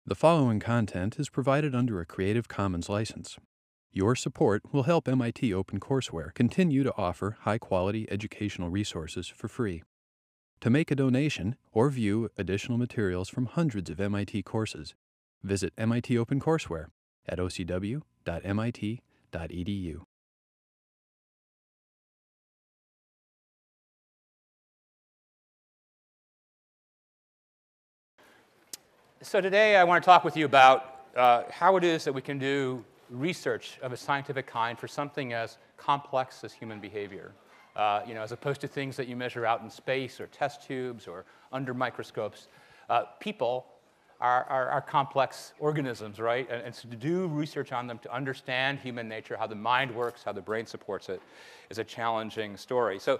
The following content is provided under a Creative Commons license. Your support will help MIT OpenCourseWare continue to offer high-quality educational resources for free. To make a donation or view additional materials from hundreds of MIT courses, visit MIT OpenCourseWare at ocw.mit.edu. So today I want to talk with you about how it is that we can do research of a scientific kind for something as complex as human behavior, as opposed to things that you measure out in space or test tubes or under microscopes. People are complex organisms, right? And so to do research on them, to understand human nature, how the mind works, how the brain supports it, is a challenging story. So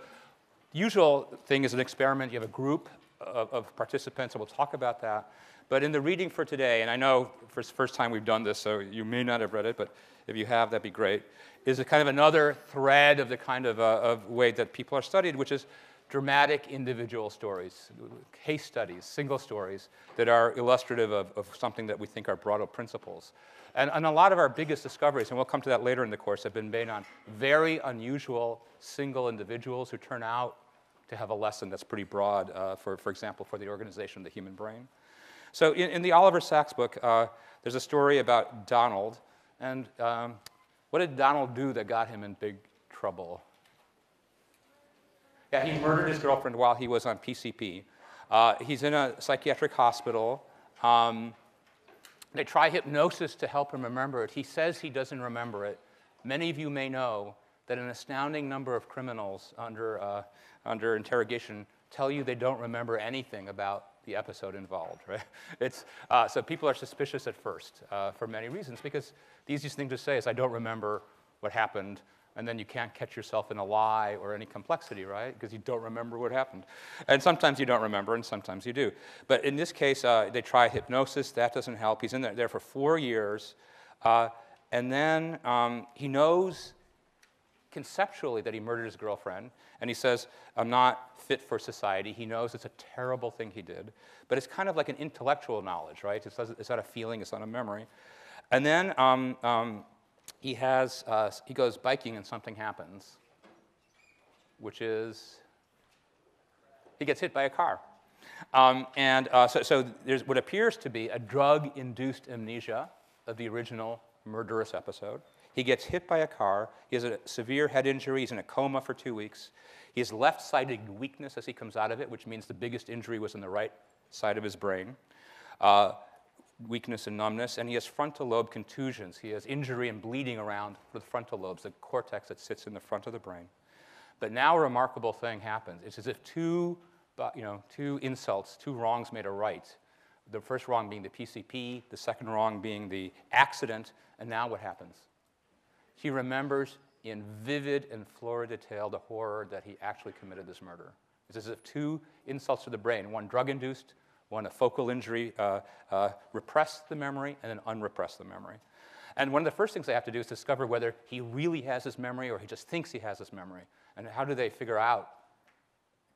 the usual thing is an experiment. You have a group of participants, and we'll talk about that. But in the reading for today, and I know for the first time we've done this, so you may not have read it, but if you have, that'd be great, is a kind of another thread of the kind of way that people are studied, which is dramatic individual stories, case studies, single stories that are illustrative of something that we think are broader principles. And a lot of our biggest discoveries, and we'll come to that later in the course, have been made on very unusual single individuals who turn out to have a lesson that's pretty broad, for example, for the organization of the human brain. So in the Oliver Sacks book, there's a story about Donald. And what did Donald do that got him in big trouble? Yeah, he murdered his girlfriend while he was on PCP. He's in a psychiatric hospital. They try hypnosis to help him remember it. He says he doesn't remember it. Many of you may know that an astounding number of criminals under interrogation tell you they don't remember anything about the episode involved, right? So people are suspicious at first for many reasons, because the easiest thing to say is, I don't remember what happened, and then you can't catch yourself in a lie or any complexity, right? Because you don't remember what happened. And sometimes you don't remember, and sometimes you do. But in this case, they try hypnosis. That doesn't help. He's in there for 4 years. And then he knows conceptually that he murdered his girlfriend, and he says, I'm not fit for society. He knows it's a terrible thing he did, but it's kind of like an intellectual knowledge, right? It's not a feeling, it's not a memory. And then he goes biking and something happens, which is he gets hit by a car. So there's what appears to be a drug-induced amnesia of the original murderous episode. He gets hit by a car. He has a severe head injury. He's in a coma for 2 weeks. He has left-sided weakness as he comes out of it, which means the biggest injury was in the right side of his brain. Weakness and numbness. And he has frontal lobe contusions. He has injury and bleeding around the frontal lobes, the cortex that sits in the front of the brain. But now a remarkable thing happens. It's as if two insults, two wrongs made a right. The first wrong being the PCP, the second wrong being the accident, and now what happens? He remembers in vivid and florid detail the horror that he actually committed this murder. It's as if two insults to the brain, one drug-induced, one a focal injury, repress the memory and then unrepress the memory. And one of the first things they have to do is discover whether he really has this memory or he just thinks he has this memory. And how do they figure out,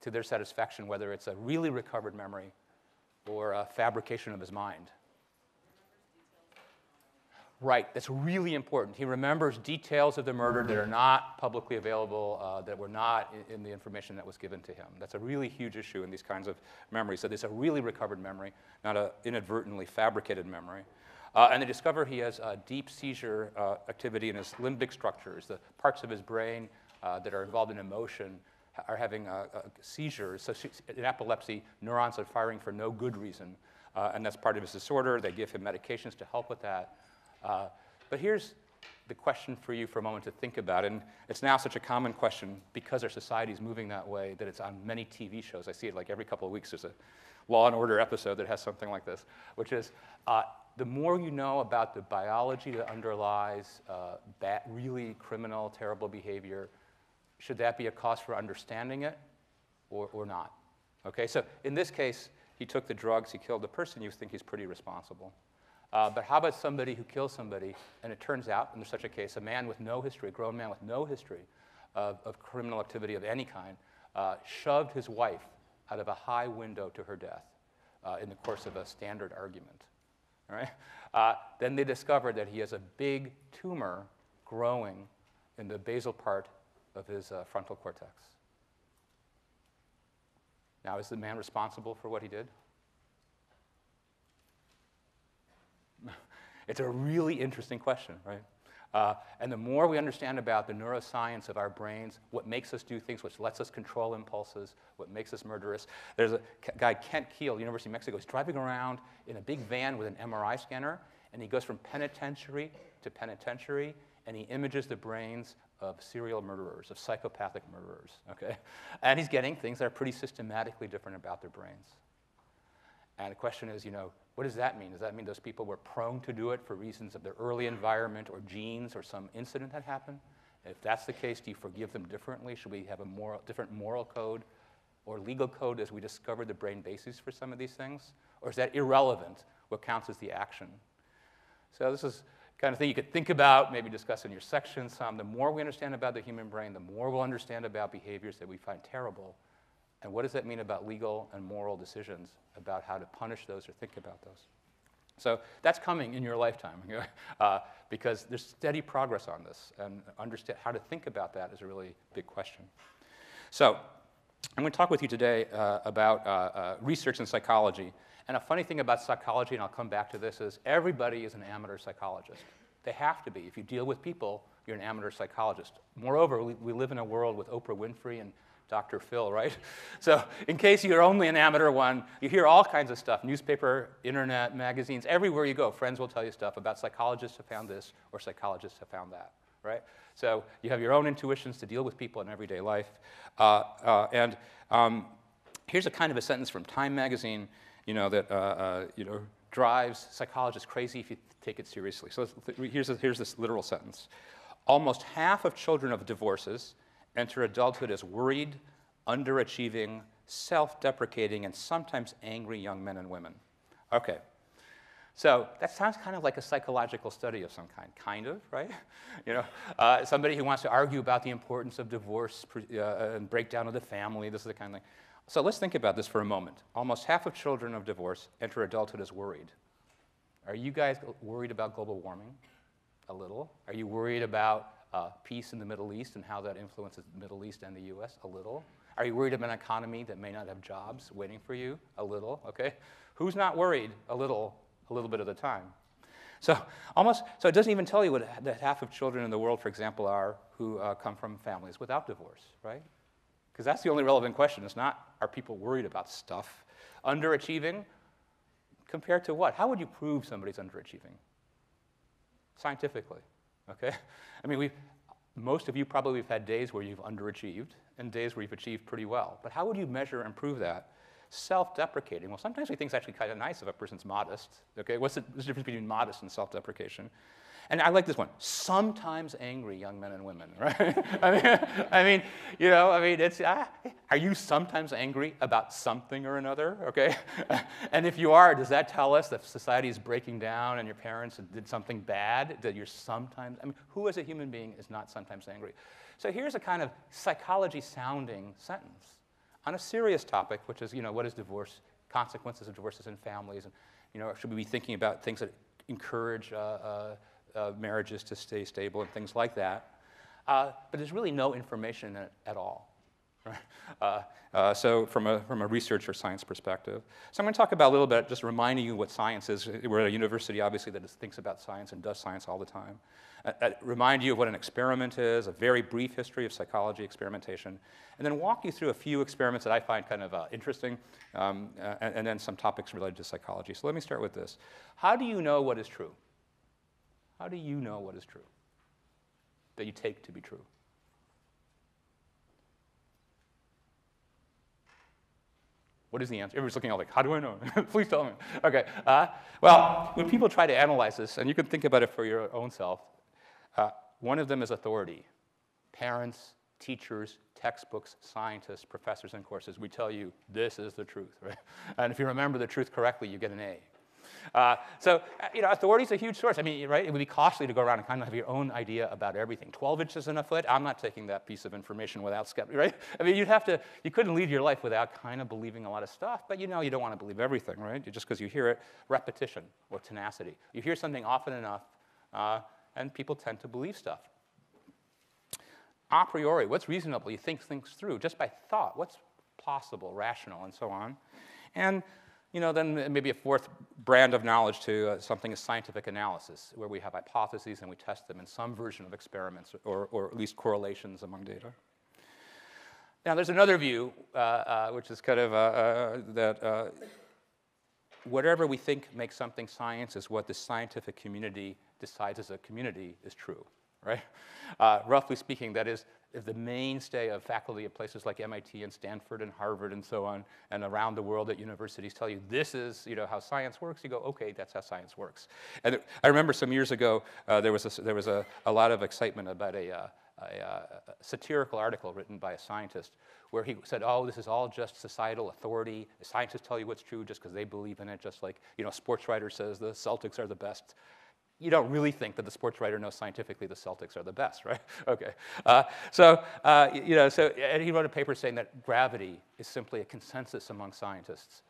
to their satisfaction, whether it's a really recovered memory or a fabrication of his mind? Right, that's really important. He remembers details of the murder that are not publicly available, that were not in the information that was given to him. That's a really huge issue in these kinds of memories. So it's a really recovered memory, not an inadvertently fabricated memory. And they discover he has deep seizure activity in his limbic structures. The parts of his brain that are involved in emotion are having seizures. So in epilepsy, neurons are firing for no good reason. And that's part of his disorder. They give him medications to help with that. But here's the question for you for a moment to think about. And it's now such a common question because our society is moving that way that it's on many TV shows. I see it like every couple of weeks. There's a Law and Order episode that has something like this, which is the more you know about the biology that underlies really criminal, terrible behavior, should that be a cause for understanding it or not? Okay, so in this case, he took the drugs, he killed the person, you think he's pretty responsible. But how about somebody who kills somebody, and it turns out, in such a case, a man with no history, a grown man with no history of criminal activity of any kind, shoved his wife out of a high window to her death in the course of a standard argument. all right? Then they discovered that he has a big tumor growing in the basal part of his frontal cortex. Now, is the man responsible for what he did? It's a really interesting question, right? And the more we understand about the neuroscience of our brains, what makes us do things, what lets us control impulses, what makes us murderous. There's a guy, Kent Keel, University of Mexico. He's driving around in a big van with an MRI scanner, and he goes from penitentiary to penitentiary, and he images the brains of serial murderers, of psychopathic murderers, okay? And he's getting things that are pretty systematically different about their brains. And the question is, what does that mean? Does that mean those people were prone to do it for reasons of their early environment or genes or some incident that happened? If that's the case, do you forgive them differently? Should we have a different moral code or legal code as we discover the brain bases for some of these things? Or is that irrelevant? What counts as the action? So this is the kind of thing you could think about, maybe discuss in your section some. The more we understand about the human brain, the more we'll understand about behaviors that we find terrible. And what does that mean about legal and moral decisions about how to punish those or think about those? So that's coming in your lifetime, because there's steady progress on this. And understand how to think about that is a really big question. So I'm going to talk with you today about research in psychology. And a funny thing about psychology, and I'll come back to this, is everybody is an amateur psychologist. They have to be. If you deal with people, you're an amateur psychologist. Moreover, we live in a world with Oprah Winfrey and Dr. Phil, right? So in case you're only an amateur one, you hear all kinds of stuff, newspaper, internet, magazines, everywhere you go, friends will tell you stuff about psychologists have found this or psychologists have found that, right? So you have your own intuitions to deal with people in everyday life. Here's a kind of a sentence from Time magazine, that drives psychologists crazy if you take it seriously. So here's this literal sentence. Almost half of children of divorces enter adulthood as worried, underachieving, self-deprecating, and sometimes angry young men and women. Okay, so that sounds kind of like a psychological study of some kind of, right? Somebody who wants to argue about the importance of divorce and breakdown of the family, this is the kind of thing. So let's think about this for a moment. Almost half of children of divorce enter adulthood as worried. Are you guys worried about global warming? A little. Are you worried about peace in the Middle East and how that influences the Middle East and the US? A little. Are you worried about an economy that may not have jobs waiting for you? A little, okay? Who's not worried? A little bit of the time. So it doesn't even tell you that half of children in the world, for example, are who come from families without divorce, right? Because that's the only relevant question. It's not, are people worried about stuff? Underachieving? Compared to what? How would you prove somebody's underachieving? Scientifically. Okay? I mean, most of you probably have had days where you've underachieved and days where you've achieved pretty well. But how would you measure and prove that? Self-deprecating. Well, sometimes we think it's actually kind of nice if a person's modest. Okay? What's the difference between modest and self-deprecation? And I like this one. Sometimes angry young men and women, right? It's, are you sometimes angry about something or another, okay? And if you are, does that tell us that society is breaking down and your parents did something bad, that you're sometimes, who as a human being is not sometimes angry? So here's a kind of psychology-sounding sentence on a serious topic, which is, what is divorce, consequences of divorces in families, and, should we be thinking about things that encourage marriages to stay stable and things like that. But there's really no information in it at all. Right? So from a research or science perspective. So I'm going to talk about a little bit, just reminding you what science is. We're at a university, obviously, that thinks about science and does science all the time. Remind you of what an experiment is, a very brief history of psychology experimentation, and then walk you through a few experiments that I find kind of interesting, and then some topics related to psychology. So let me start with this. How do you know what is true? How do you know what is true that you take to be true? What is the answer? Everybody's looking all like, how do I know? Please tell me. Okay. Well, when people try to analyze this, and you can think about it for your own self, one of them is authority. Parents, teachers, textbooks, scientists, professors in courses, we tell you this is the truth, right? And if you remember the truth correctly, you get an A. Authority is a huge source. I mean, right? It would be costly to go around and kind of have your own idea about everything. 12 inches in a foot? I'm not taking that piece of information without skepticism, right? I mean, you couldn't lead your life without kind of believing a lot of stuff, but you don't want to believe everything, right? Just because you hear it, repetition or tenacity. You hear something often enough, and people tend to believe stuff. A priori, what's reasonable? You think things through just by thought. What's possible, rational, and so on. And then maybe a fourth brand of knowledge to something is scientific analysis, where we have hypotheses and we test them in some version of experiments or at least correlations among data. Now, there's another view, which is kind of that whatever we think makes something science is what the scientific community decides as a community is true, right? Roughly speaking, that is, if the mainstay of faculty at places like MIT and Stanford and Harvard and so on, and around the world at universities tell you this is how science works, you go, okay, that's how science works. And I remember some years ago, there was a lot of excitement about a satirical article written by a scientist where he said, oh, this is all just societal authority. The scientists tell you what's true just because they believe in it, just like a sports writer says the Celtics are the best. You don't really think that the sports writer knows scientifically the Celtics are the best, right? Okay. And he wrote a paper saying that gravity is simply a consensus among scientists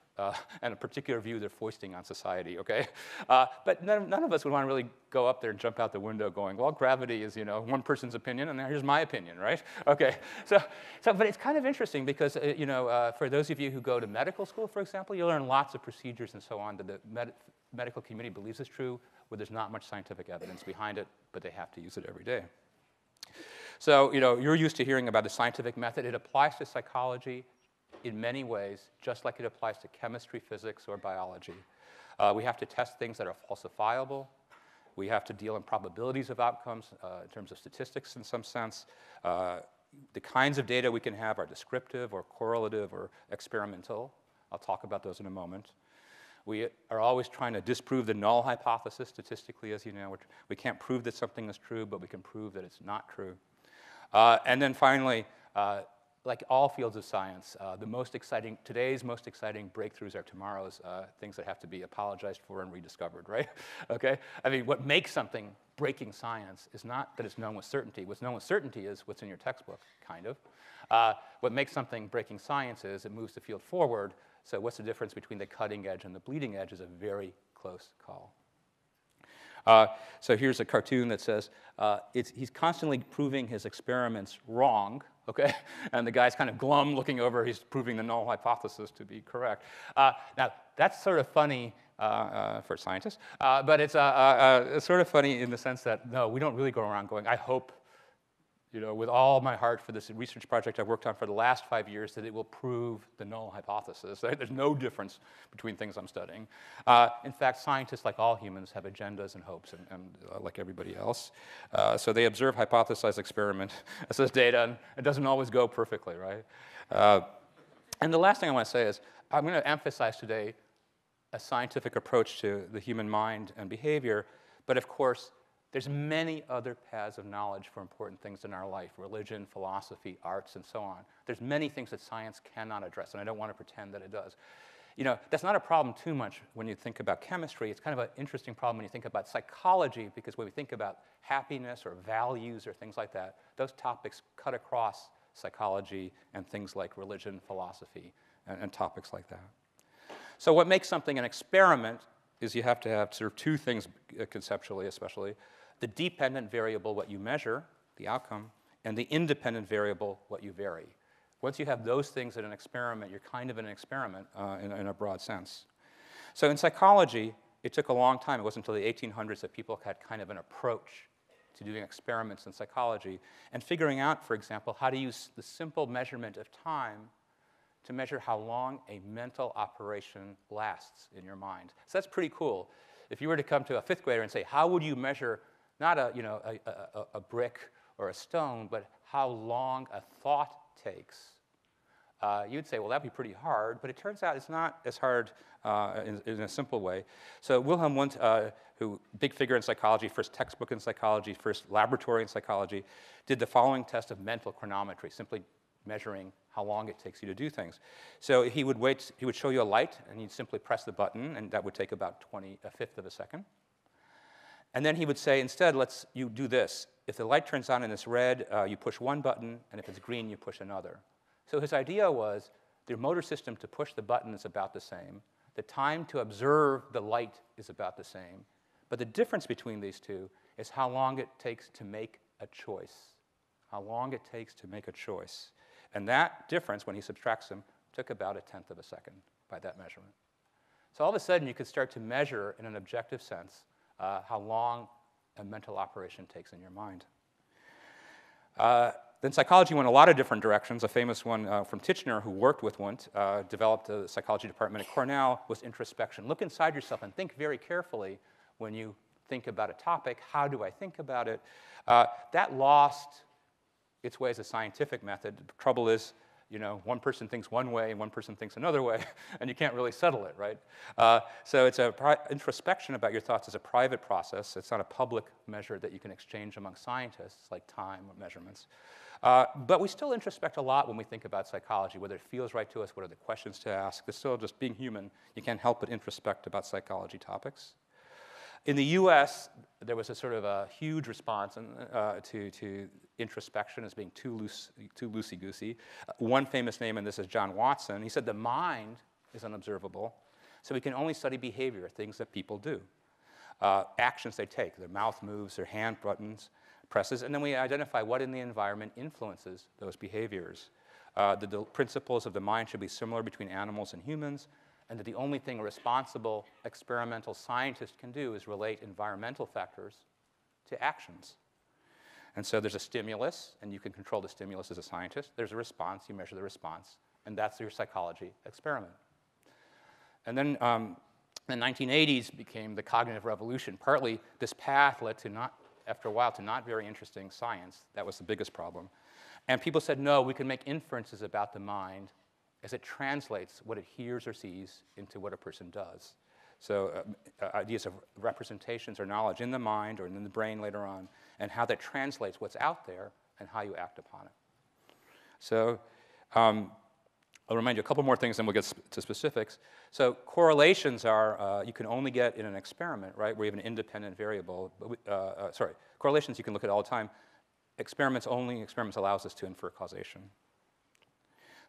and a particular view they're foisting on society, okay? But none of us would want to really go up there and jump out the window going, well, gravity is, one person's opinion, and here's my opinion, right? Okay. But it's kind of interesting because, for those of you who go to medical school, for example, you learn lots of procedures and so on that the medical community believes is true, where there's not much scientific evidence behind it, but they have to use it every day. So, you're used to hearing about the scientific method. It applies to psychology in many ways, just like it applies to chemistry, physics, or biology. We have to test things that are falsifiable. We have to deal in probabilities of outcomes in terms of statistics in some sense. The kinds of data we can have are descriptive or correlative or experimental. I'll talk about those in a moment. We are always trying to disprove the null hypothesis statistically, as you know. We can't prove that something is true, but we can prove that it's not true. And then finally, like all fields of science, today's most exciting breakthroughs are tomorrow's things that have to be apologized for and rediscovered, right? Okay? I mean, what makes something breaking science is not that it's known with certainty. What's known with certainty is what's in your textbook, kind of. What makes something breaking science is it moves the field forward. So what's the difference between the cutting edge and the bleeding edge is a very close call. So here's a cartoon that says he's constantly proving his experiments wrong, okay? And the guy's kind of glum looking over, he's proving the null hypothesis to be correct. Now, that's sort of funny for scientists, but it's sort of funny in the sense that, no, we don't really go around going, I hope, with all my heart for this research project I've worked on for the last 5 years that it will prove the null hypothesis. Right? There's no difference between things I'm studying. In fact, scientists, like all humans, have agendas and hopes, and like everybody else. So they observe, hypothesize, experiment, assess data, and it doesn't always go perfectly, right? And the last thing I want to say is I'm going to emphasize today a scientific approach to the human mind and behavior, but of course, there's many other paths of knowledge for important things in our life, religion, philosophy, arts, and so on. There's many things that science cannot address, and I don't want to pretend that it does. That's not a problem too much when you think about chemistry. It's kind of an interesting problem when you think about psychology, because when we think about happiness or values or things like that, those topics cut across psychology and things like religion, philosophy, and topics like that. So what makes something an experiment is you have to have sort of two things conceptually, especially. The dependent variable, what you measure, the outcome, and the independent variable, what you vary. Once you have those things in an experiment, you're kind of in an experiment in a broad sense. So in psychology, it took a long time. It wasn't until the 1800s that people had kind of an approach to doing experiments in psychology and figuring out, for example, how to use the simple measurement of time to measure how long a mental operation lasts in your mind. So that's pretty cool. If you were to come to a fifth grader and say, how would you measure not a brick or a stone, but how long a thought takes, you'd say, well, that'd be pretty hard. But it turns out it's not as hard in a simple way. So Wilhelm Wundt, who big figure in psychology, first textbook in psychology, first laboratory in psychology, did the following test of mental chronometry, simply measuring how long it takes you to do things. So he would show you a light, and you'd simply press the button, and that would take about a fifth of a second. And then he would say, instead, you do this. If the light turns on and it's red, you push one button, and if it's green, you push another. So his idea was the motor system to push the button is about the same. The time to observe the light is about the same. But the difference between these two is how long it takes to make a choice. How long it takes to make a choice. And that difference, when he subtracts them, took about a tenth of a second by that measurement. So all of a sudden, you could start to measure in an objective sense how long a mental operation takes in your mind. Then psychology went a lot of different directions. A famous one from Titchener, who worked with Wundt, developed a psychology department at Cornell, was introspection. Look inside yourself and think very carefully when you think about a topic. How do I think about it? That lost its way as a scientific method. The trouble is, one person thinks one way and one person thinks another way, and you can't really settle it, right? So it's introspection about your thoughts is a private process. It's not a public measure that you can exchange among scientists, like time or measurements. But we still introspect a lot when we think about psychology, whether it feels right to us, what are the questions to ask. It's still just being human. You can't help but introspect about psychology topics. In the US, there was a sort of a huge response to introspection as being too loosey-goosey. One famous name in this is John Watson. He said the mind is unobservable, so we can only study behavior, things that people do, actions they take. Their mouth moves, their hand presses, and then we identify what in the environment influences those behaviors. The principles of the mind should be similar between animals and humans, and that the only thing a responsible experimental scientist can do is relate environmental factors to actions. And so there's a stimulus, and you can control the stimulus as a scientist. There's a response, you measure the response, and that's your psychology experiment. And then the 1980s became the cognitive revolution. Partly, this path led to after a while, to not very interesting science. That was the biggest problem. And people said, no, we can make inferences about the mind as it translates what it hears or sees into what a person does. So ideas of representations or knowledge in the mind or in the brain later on, and how that translates what's out there and how you act upon it. So I'll remind you a couple more things, then we'll get to specifics. So correlations are, you can only get in an experiment, right, where you have an independent variable. Correlations you can look at all the time. Experiments allows us to infer causation.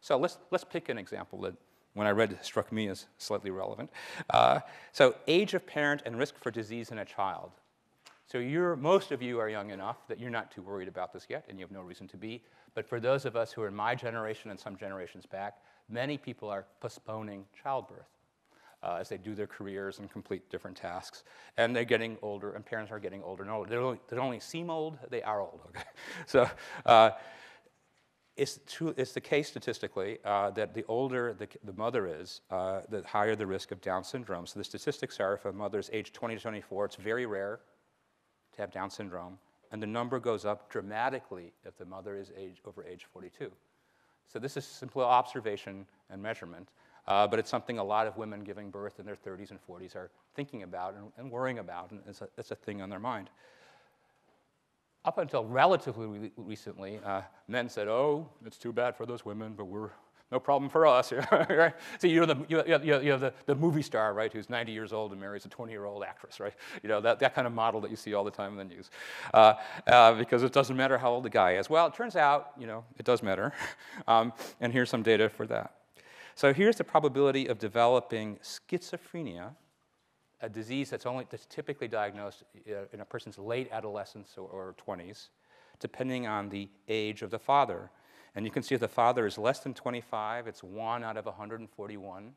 So let's pick an example that, when I read, struck me as slightly relevant. So age of parent and risk for disease in a child. So most of you are young enough that you're not too worried about this yet, and you have no reason to be. But for those of us who are in my generation and some generations back, many people are postponing childbirth as they do their careers and complete different tasks. And they're getting older, and parents are getting older and older. They don't only seem old, they are old. Okay? So it's the case statistically that the older the mother is, the higher the risk of Down syndrome. So the statistics are, if a mother is age 20 to 24, it's very rare to have Down syndrome. And the number goes up dramatically if the mother is over age 42. So this is simple observation and measurement, but it's something a lot of women giving birth in their 30s and 40s are thinking about and worrying about, and it's a thing on their mind. Up until relatively recently, men said, oh, it's too bad for those women, but no problem for us. Right? So you have the movie star, right, who's 90 years old and marries a 20-year-old actress, right? That kind of model that you see all the time in the news. Because it doesn't matter how old the guy is. Well, it turns out, it does matter. And here's some data for that. So here's the probability of developing schizophrenia, a disease that's typically diagnosed in a person's late adolescence or 20s, depending on the age of the father. And you can see if the father is less than 25, it's 1 out of 141.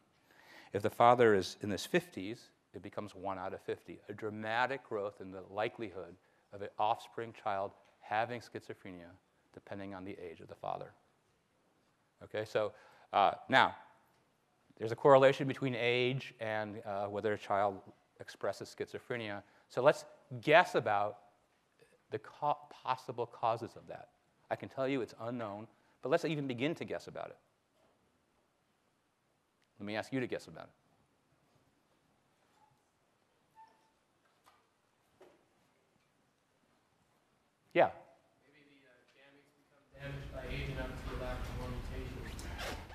If the father is in his 50s, it becomes 1 out of 50. A dramatic growth in the likelihood of an offspring child having schizophrenia, depending on the age of the father. Okay, so now, there's a correlation between age and whether a child expresses schizophrenia. So let's guess about the possible causes of that. I can tell you it's unknown, but let's even begin to guess about it. Let me ask you to guess about it. Yeah? Maybe the gametes become damaged by age enough to allow for more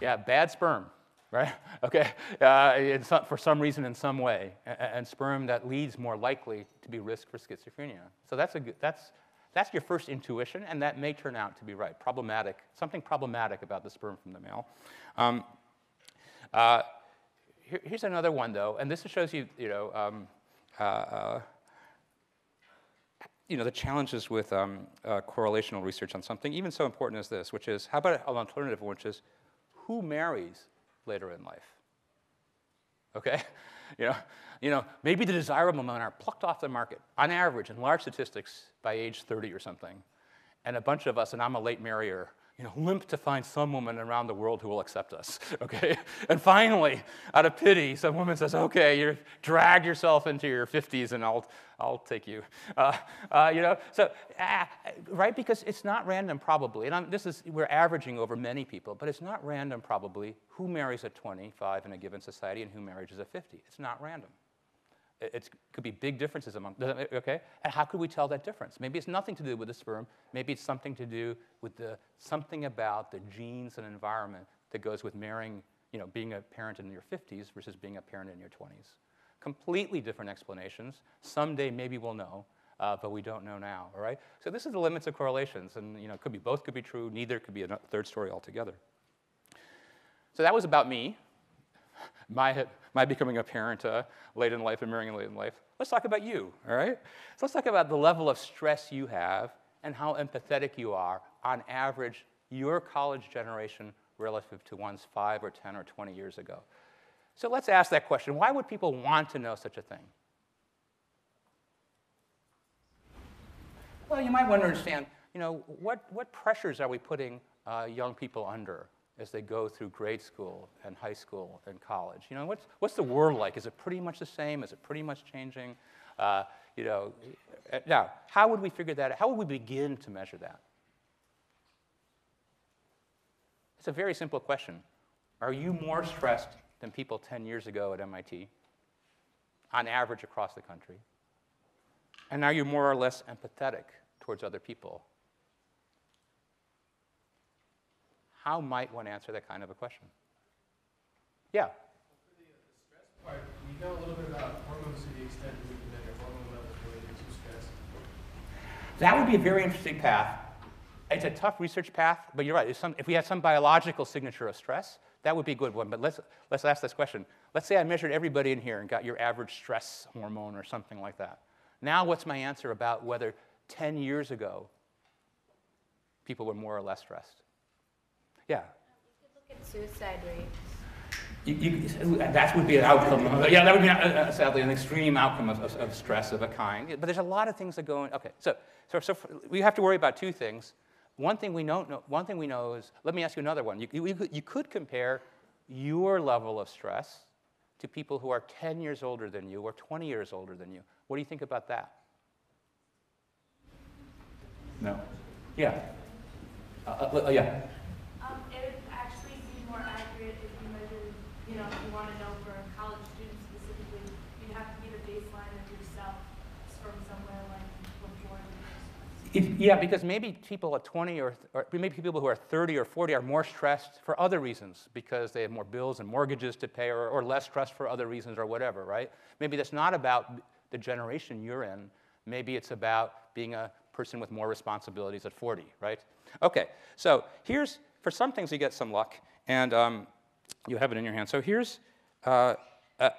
Yeah, bad sperm, right? Okay, for some reason in some way, and sperm that leads more likely to be risk for schizophrenia. So that's your first intuition, and that may turn out to be right. Problematic, something problematic about the sperm from the male. Here's another one, though, and this shows you, the challenges with correlational research on something even so important as this, which is, how about an alternative, which is, who marries later in life? Okay, maybe the desirable men are plucked off the market on average in large statistics by age 30 or something, and a bunch of us, and I'm a late marrier, limp to find some woman around the world who will accept us, okay? And finally, out of pity, some woman says, okay, you've dragged yourself into your 50s and I'll take you. Right? Because it's not random probably, and we're averaging over many people, but it's not random probably who marries at 25 in a given society and who marries at 50. It's not random. It could be big differences among, okay? And how could we tell that difference? Maybe it's nothing to do with the sperm. Maybe it's something to do with something about the genes and environment that goes with marrying, being a parent in your 50s versus being a parent in your 20s. Completely different explanations. Someday maybe we'll know, but we don't know now, all right? So this is the limits of correlations, and it could be both could be true, neither could be a third story altogether. So that was about me. My becoming a parent late in life and marrying late in life. Let's talk about you, all right? So let's talk about the level of stress you have and how empathetic you are, on average, your college generation relative to one's 5 or 10 or 20 years ago. So let's ask that question. Why would people want to know such a thing? Well, you might want to understand, what pressures are we putting young people under as they go through grade school and high school and college? What's the world like? Is it pretty much the same? Is it pretty much changing? Now, how would we figure that out? How would we begin to measure that? It's a very simple question. Are you more stressed than people 10 years ago at MIT, on average across the country? And are you more or less empathetic towards other people? How might one answer that kind of a question? Yeah? For the stress part, we know a little bit about hormones to the extent that we can measure hormone levels related to stress. That would be a very interesting path. It's a tough research path, but you're right. If we had some biological signature of stress, that would be a good one. But let's ask this question. Let's say I measured everybody in here and got your average stress hormone or something like that. Now what's my answer about whether 10 years ago people were more or less stressed? Yeah? You could look at suicide rates. That would be an outcome. Yeah, that would be sadly an extreme outcome of stress of a kind. But there's a lot of things that go in. Okay, so we have to worry about two things. One thing we know is, let me ask you another one. You could compare your level of stress to people who are 10 years older than you or 20 years older than you. What do you think about that? No. Yeah. Yeah. It would actually be more accurate if you measured, if you want to know for college students specifically, you'd have to be the baseline of yourself from somewhere like before. Yeah, because maybe people at 20 or maybe people who are 30 or 40 are more stressed for other reasons because they have more bills and mortgages to pay or less stressed for other reasons or whatever, right? Maybe that's not about the generation you're in. Maybe it's about being a person with more responsibilities at 40, right? Okay, so for some things you get some luck, and you have it in your hand. So here's an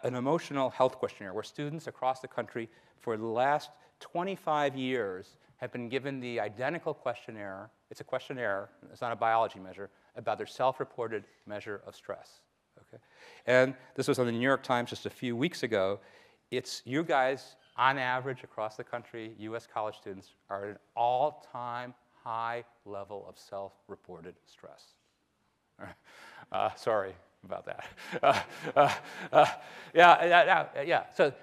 emotional health questionnaire where students across the country for the last 25 years have been given the identical questionnaire. It's a questionnaire, it's not a biology measure, about their self-reported measure of stress. Okay? And this was on the New York Times just a few weeks ago. It's you guys, on average across the country, US college students, are at an all-time high level of self-reported stress. Sorry about that. Yeah. So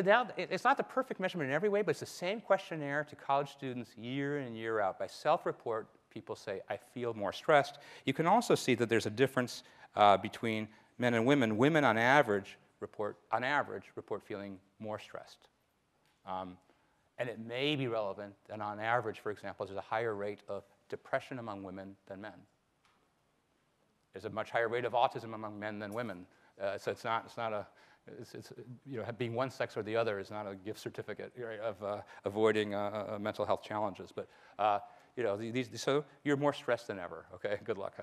now it's not the perfect measurement in every way, but it's the same questionnaire to college students year in and year out. By self-report, people say, I feel more stressed. You can also see that there's a difference between men and women. Women on average report feeling more stressed. And it may be relevant that on average, for example, there's a higher rate of depression among women than men. There's a much higher rate of autism among men than women. So it's being one sex or the other is not a gift certificate, right, of avoiding mental health challenges. But so you're more stressed than ever. Okay, good luck.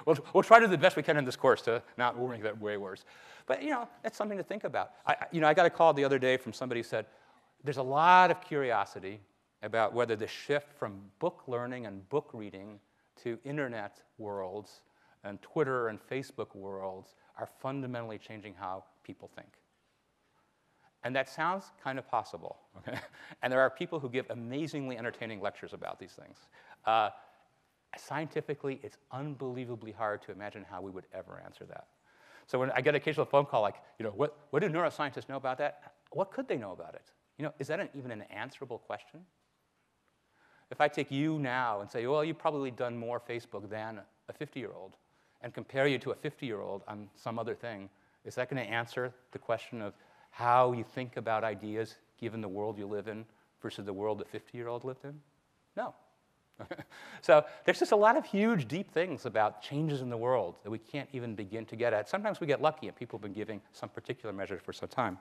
We'll try to do the best we can in this course to not make that way worse. But that's something to think about. I got a call the other day from somebody who said there's a lot of curiosity about whether the shift from book learning and book reading to internet worlds and Twitter and Facebook worlds are fundamentally changing how people think. And that sounds kind of possible, okay? And there are people who give amazingly entertaining lectures about these things. Scientifically, it's unbelievably hard to imagine how we would ever answer that. So when I get an occasional phone call like, what do neuroscientists know about that? What could they know about it? Is that even an answerable question? If I take you now and say, well, you've probably done more Facebook than a 50-year-old, and compare you to a 50-year-old on some other thing, is that going to answer the question of how you think about ideas given the world you live in versus the world the 50-year-old lived in? No. So there's just a lot of huge, deep things about changes in the world that we can't even begin to get at. Sometimes we get lucky, and people have been giving some particular measure for some time.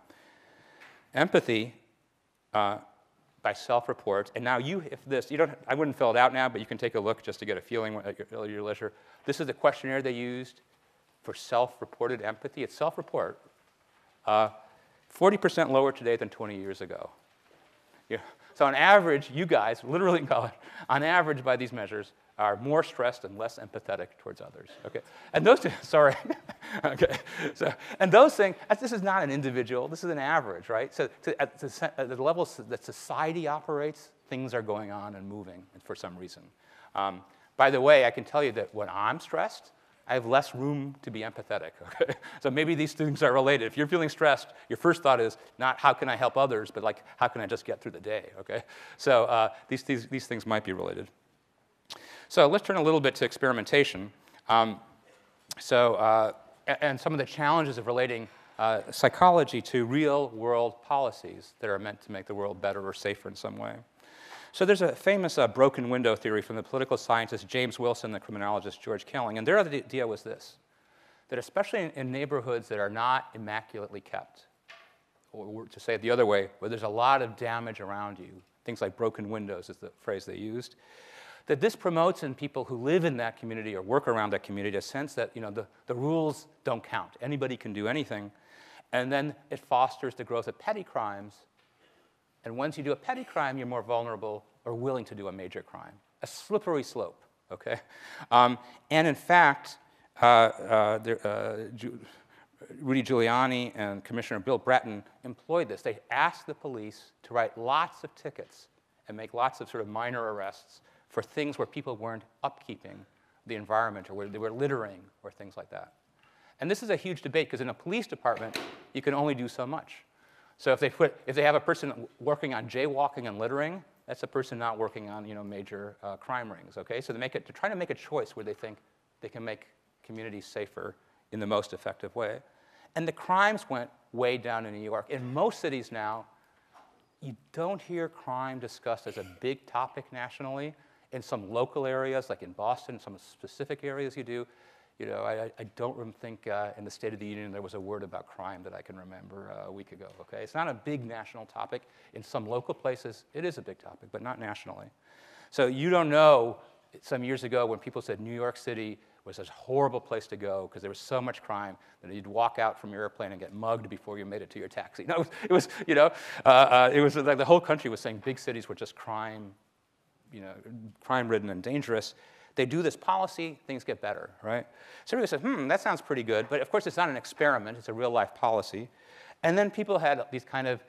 Empathy, by self-report, and now I wouldn't fill it out now, but you can take a look just to get a feeling at your leisure. This is the questionnaire they used for self-reported empathy. It's self-report. 40% lower today than 20 years ago. Yeah. So on average, you guys, literally in college, on average by these measures, are more stressed and less empathetic towards others. Okay, and those two, sorry. Okay, so and those things. This is not an individual. This is an average, right? So at the level that society operates, things are going on and moving for some reason. By the way, I can tell you that when I'm stressed, I have less room to be empathetic. Okay, so maybe these things are related. If you're feeling stressed, your first thought is not how can I help others, but like how can I just get through the day? Okay, so these things might be related. So let's turn a little bit to experimentation. And some of the challenges of relating psychology to real-world policies that are meant to make the world better or safer in some way. So there's a famous broken window theory from the political scientist James Wilson, the criminologist George Kelling. And their idea was this, that especially in neighborhoods that are not immaculately kept, or to say it the other way, where there's a lot of damage around you, things like broken windows is the phrase they used, that this promotes in people who live in that community or work around that community a sense that the rules don't count. Anybody can do anything. And then it fosters the growth of petty crimes. And once you do a petty crime, you're more vulnerable or willing to do a major crime. A slippery slope, okay? And in fact, Rudy Giuliani and Commissioner Bill Bratton employed this. They asked the police to write lots of tickets and make lots of sort of minor arrests for things where people weren't upkeeping the environment or where they were littering or things like that. And this is a huge debate because in a police department, you can only do so much. So if they have a person working on jaywalking and littering, that's a person not working on major crime rings. Okay, so they're trying to make a choice where they think they can make communities safer in the most effective way. And the crimes went way down in New York. In most cities now, you don't hear crime discussed as a big topic nationally. In some local areas, like in Boston, some specific areas you do. I don't think in the State of the Union there was a word about crime that I can remember a week ago. Okay, it's not a big national topic. In some local places, it is a big topic, but not nationally. So you don't know. Some years ago, when people said New York City was a horrible place to go because there was so much crime that you'd walk out from your airplane and get mugged before you made it to your taxi. No, it was like the whole country was saying big cities were just crime-ridden and dangerous. They do this policy, things get better, right? So everybody says, that sounds pretty good. But of course, it's not an experiment. It's a real-life policy. And then people had these kind of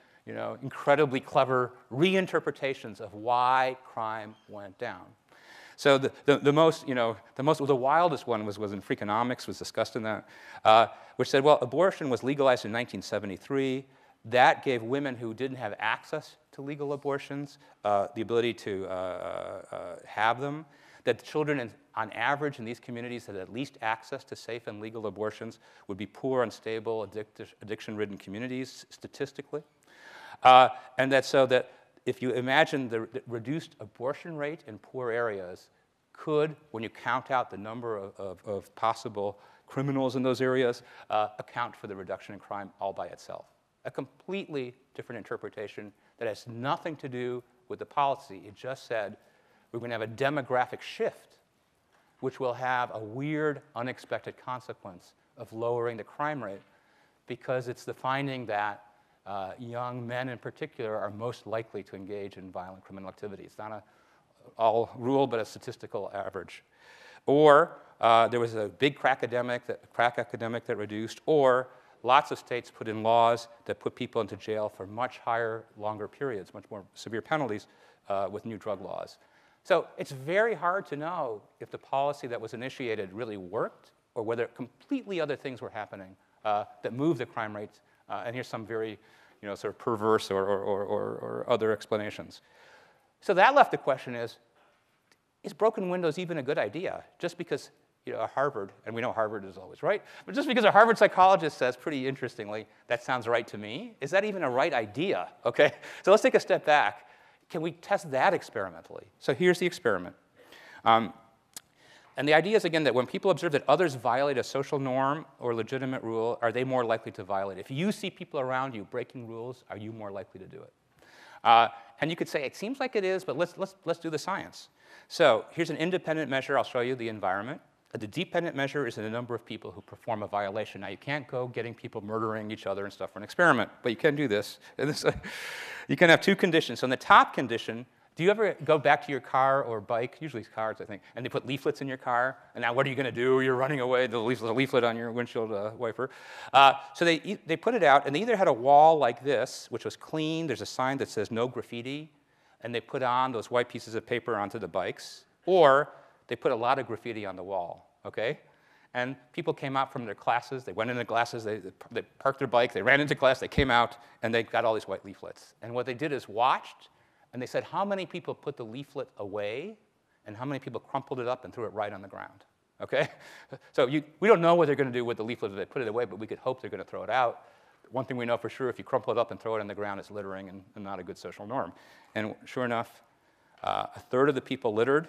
incredibly clever reinterpretations of why crime went down. So the wildest one was in Freakonomics, was discussed in that, which said, well, abortion was legalized in 1973. That gave women who didn't have access to legal abortions the ability to have them. That children, on average, in these communities that had at least access to safe and legal abortions would be poor, unstable, addiction-ridden communities statistically. And that if you imagine the reduced abortion rate in poor areas could, when you count out the number of possible criminals in those areas, account for the reduction in crime all by itself. A completely different interpretation that has nothing to do with the policy. It just said we're going to have a demographic shift, which will have a weird, unexpected consequence of lowering the crime rate, because it's the finding that young men in particular are most likely to engage in violent criminal activity. It's not an all rule, but a statistical average. Or there was a big crack epidemic that reduced, or lots of states put in laws that put people into jail for much higher, longer periods, much more severe penalties with new drug laws. So it's very hard to know if the policy that was initiated really worked, or whether completely other things were happening that moved the crime rates. And here's some very, sort of perverse or other explanations. So that left the question is broken windows even a good idea? Just because Harvard, and we know Harvard is always right, but just because a Harvard psychologist says pretty interestingly, that sounds right to me, is that even a right idea? Okay, so let's take a step back. Can we test that experimentally? So here's the experiment. And the idea is, again, that when people observe that others violate a social norm or legitimate rule, are they more likely to violate it? If you see people around you breaking rules, are you more likely to do it? And you could say, it seems like it is, but let's do the science. So here's an independent measure. I'll show you the environment. The dependent measure is the number of people who perform a violation. Now, you can't go getting people murdering each other and stuff for an experiment, but you can do this. You can have two conditions. So in the top condition, do you ever go back to your car or bike, usually it's cars, I think, and they put leaflets in your car, and now what are you going to do? You're running away, the leaflet on your windshield wiper. So they put it out, and they either had a wall like this, which was clean, there's a sign that says no graffiti, and they put on those white pieces of paper onto the bikes, or they put a lot of graffiti on the wall, okay? And people came out from their classes, they went into classes, they parked their bike, they ran into class, they came out, and they got all these white leaflets. And what they did is watched, and they said how many people put the leaflet away, and how many people crumpled it up and threw it right on the ground, okay? So we don't know what they're going to do with the leaflet if they put it away, but we could hope they're going to throw it out. One thing we know for sure, if you crumple it up and throw it on the ground, it's littering and not a good social norm. And sure enough, a third of the people littered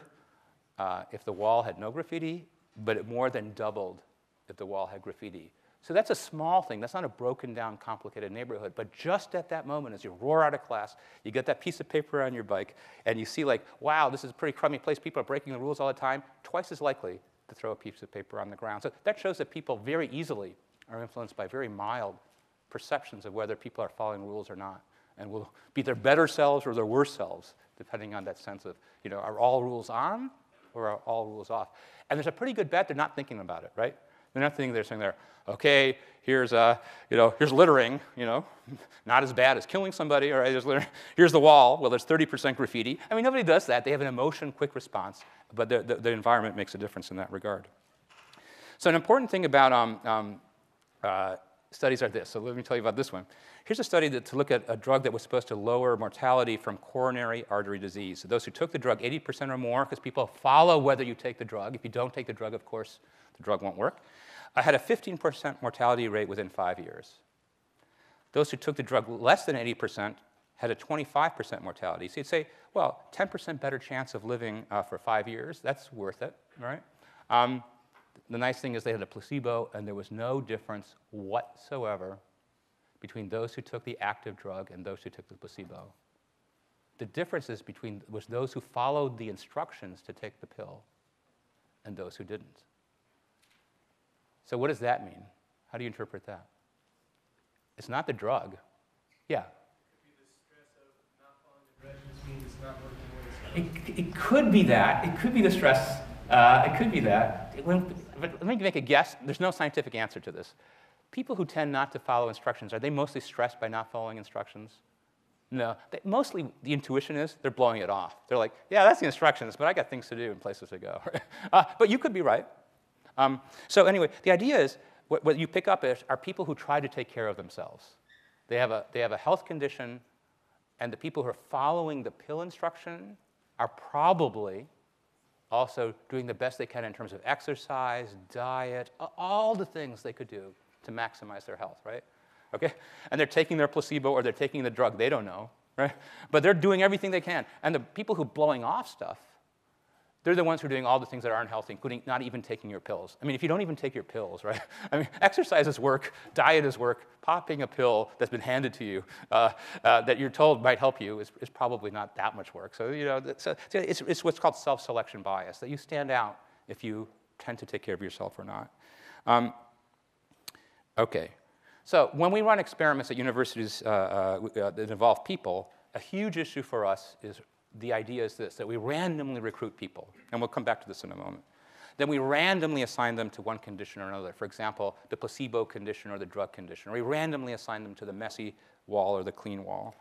if the wall had no graffiti, but it more than doubled if the wall had graffiti. So that's a small thing. That's not a broken down, complicated neighborhood. But just at that moment, as you roar out of class, you get that piece of paper on your bike, and you see like, wow, this is a pretty crummy place. People are breaking the rules all the time. Twice as likely to throw a piece of paper on the ground. So that shows that people very easily are influenced by very mild perceptions of whether people are following rules or not, and will be their better selves or their worse selves, depending on that sense of, are all rules on or are all rules off? And there's a pretty good bet they're not thinking about it, right? They're not thinking, they're saying there, okay, here's littering, not as bad as killing somebody, all right, there's littering. Here's the wall, well, there's 30% graffiti. I mean, nobody does that. They have an emotion, quick response, but the environment makes a difference in that regard. So an important thing about studies are this. So let me tell you about this one. Here's a study to look at a drug that was supposed to lower mortality from coronary artery disease. So those who took the drug, 80% or more, because people follow whether you take the drug. If you don't take the drug, of course, the drug won't work. Had a 15% mortality rate within 5 years. Those who took the drug less than 80% had a 25% mortality. So you'd say, well, 10% better chance of living for 5 years. That's worth it, right? The nice thing is they had a placebo, and there was no difference whatsoever between those who took the active drug and those who took the placebo. The difference was those who followed the instructions to take the pill and those who didn't. So what does that mean? How do you interpret that? It's not the drug. Yeah? It could be that. It could be the stress. It could be that. But let me make a guess. There's no scientific answer to this. People who tend not to follow instructions, are they mostly stressed by not following instructions? No. Mostly the intuition is they're blowing it off. They're like, yeah, that's the instructions, but I got things to do and places to go. But you could be right. So anyway, the idea is what you pick up are people who try to take care of themselves. They have a health condition, and the people who are following the pill instruction are probably also doing the best they can in terms of exercise, diet, all the things they could do to maximize their health, right? Okay? And they're taking their placebo or they're taking the drug. They don't know, right? But they're doing everything they can. And the people who are blowing off stuff, They're the ones who are doing all the things that aren't healthy, including not even taking your pills. I mean, if you don't even take your pills, right? I mean, exercise is work, diet is work, popping a pill that's been handed to you that you're told might help you is probably not that much work. So, it's what's called self-selection bias, that you stand out if you tend to take care of yourself or not. Okay. So when we run experiments at universities that involve people, a huge issue for us is the idea is this, that we randomly recruit people. And we'll come back to this in a moment. Then we randomly assign them to one condition or another. For example, the placebo condition or the drug condition. Or we randomly assign them to the messy wall or the clean wall.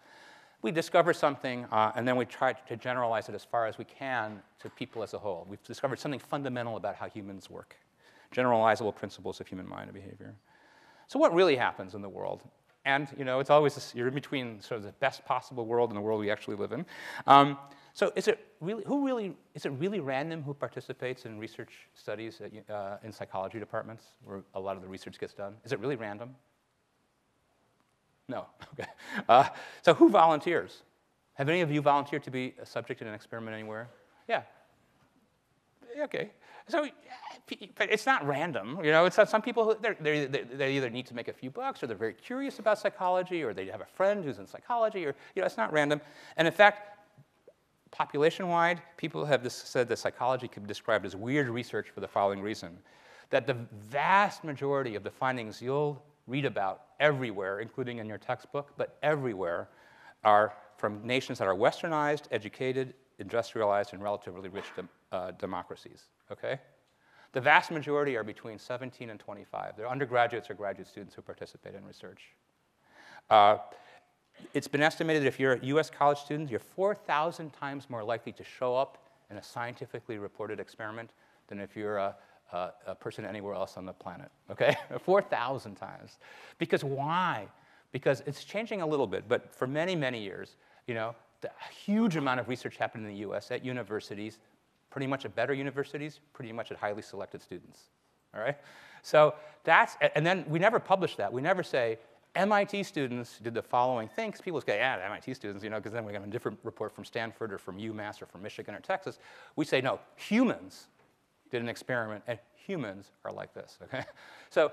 We discover something, and then we try to generalize it as far as we can to people as a whole. We've discovered something fundamental about how humans work, generalizable principles of human mind and behavior. So what really happens in the world? And it's always this, you're in between sort of the best possible world and the world we actually live in. So is it really random who participates in research studies in psychology departments where a lot of the research gets done? Is it really random? No. Okay. So who volunteers? Have any of you volunteered to be a subject in an experiment anywhere? Yeah. Okay. So, but it's not random. It's not, some people who they either need to make a few bucks, or they're very curious about psychology, or they have a friend who's in psychology, or it's not random. And in fact, population-wide, people have said that psychology can be described as weird research for the following reason: that the vast majority of the findings you'll read about everywhere, including in your textbook, but everywhere, are from nations that are westernized, educated, industrialized, and relatively rich democracies. Okay? The vast majority are between 17 and 25. They're undergraduates or graduate students who participate in research. It's been estimated that if you're a US college student, you're 4,000 times more likely to show up in a scientifically reported experiment than if you're a person anywhere else on the planet, okay? 4,000 times. Because why? Because it's changing a little bit, but for many, many years, the huge amount of research happened in the US at universities, pretty much at better universities, pretty much at highly selected students, all right? So and then we never publish that. We never say, MIT students did the following thing, because people say, yeah, MIT students, because then we get a different report from Stanford or from UMass or from Michigan or Texas. We say, no, humans did an experiment, and humans are like this, okay? So,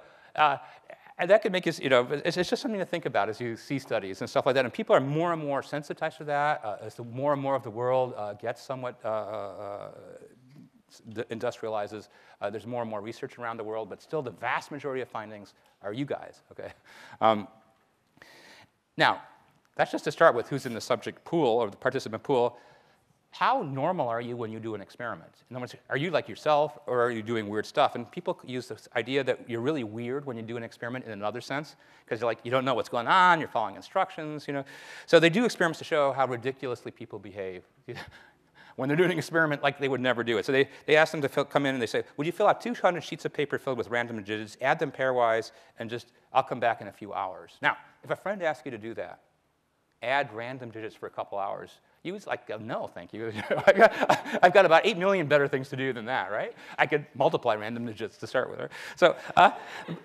and that could make us, it's just something to think about as you see studies and stuff like that. And people are more and more sensitized to that as more and more of the world gets somewhat industrializes. There's more and more research around the world, but still the vast majority of findings are you guys, okay? Now, that's just to start with who's in the subject pool or the participant pool. How normal are you when you do an experiment? In other words, are you like yourself, or are you doing weird stuff? And people use this idea that you're really weird when you do an experiment in another sense, because you don't know what's going on, you're following instructions, So they do experiments to show how ridiculously people behave when they're doing an experiment like they would never do it. So they ask them to come in and they say, would you fill out 200 sheets of paper filled with random digits, add them pairwise, and I'll come back in a few hours. Now, if a friend asks you to do that, add random digits for a couple hours, you was like, no, thank you. I've got about 8 million better things to do than that, right? I could multiply random digits to start with. Right? So,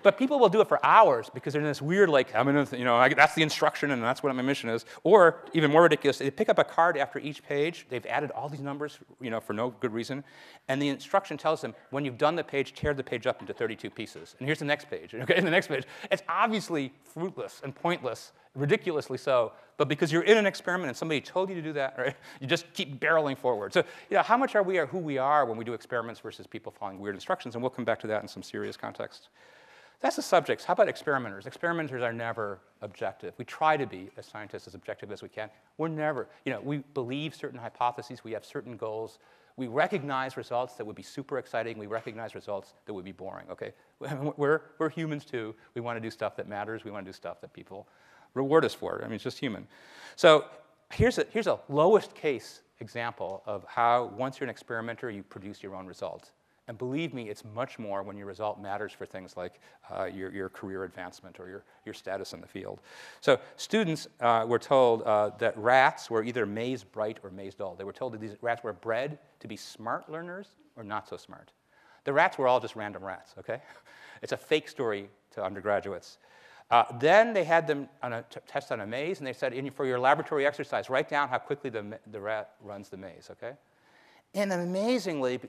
but people will do it for hours because they're in this weird, that's the instruction and that's what my mission is. Or even more ridiculous, they pick up a card after each page. They've added all these numbers, for no good reason. And the instruction tells them, when you've done the page, tear the page up into 32 pieces. And here's the next page. Okay, and the next page. It's obviously fruitless and pointless, ridiculously so. But because you're in an experiment and somebody told you to do that, right, you just keep barreling forward. So how much are we who we are when we do experiments versus people following weird instructions? And we'll come back to that in some serious context. That's the subjects. How about experimenters? Experimenters are never objective. We try to be, as scientists, as objective as we can. We're never, we believe certain hypotheses. We have certain goals. We recognize results that would be super exciting. We recognize results that would be boring, okay? We're humans, too. We want to do stuff that matters. We want to do stuff that people reward us for it. I mean, it's just human. So here's a lowest case example of how, once you're an experimenter, you produce your own results. And believe me, it's much more when your result matters for things like your career advancement or your status in the field. So students were told that rats were either maze bright or maze dull. They were told that these rats were bred to be smart learners or not so smart. The rats were all just random rats, okay? It's a fake story to undergraduates. Then they had them on a test on a maze, and they said, for your laboratory exercise, write down how quickly the rat runs the maze, okay? And amazingly,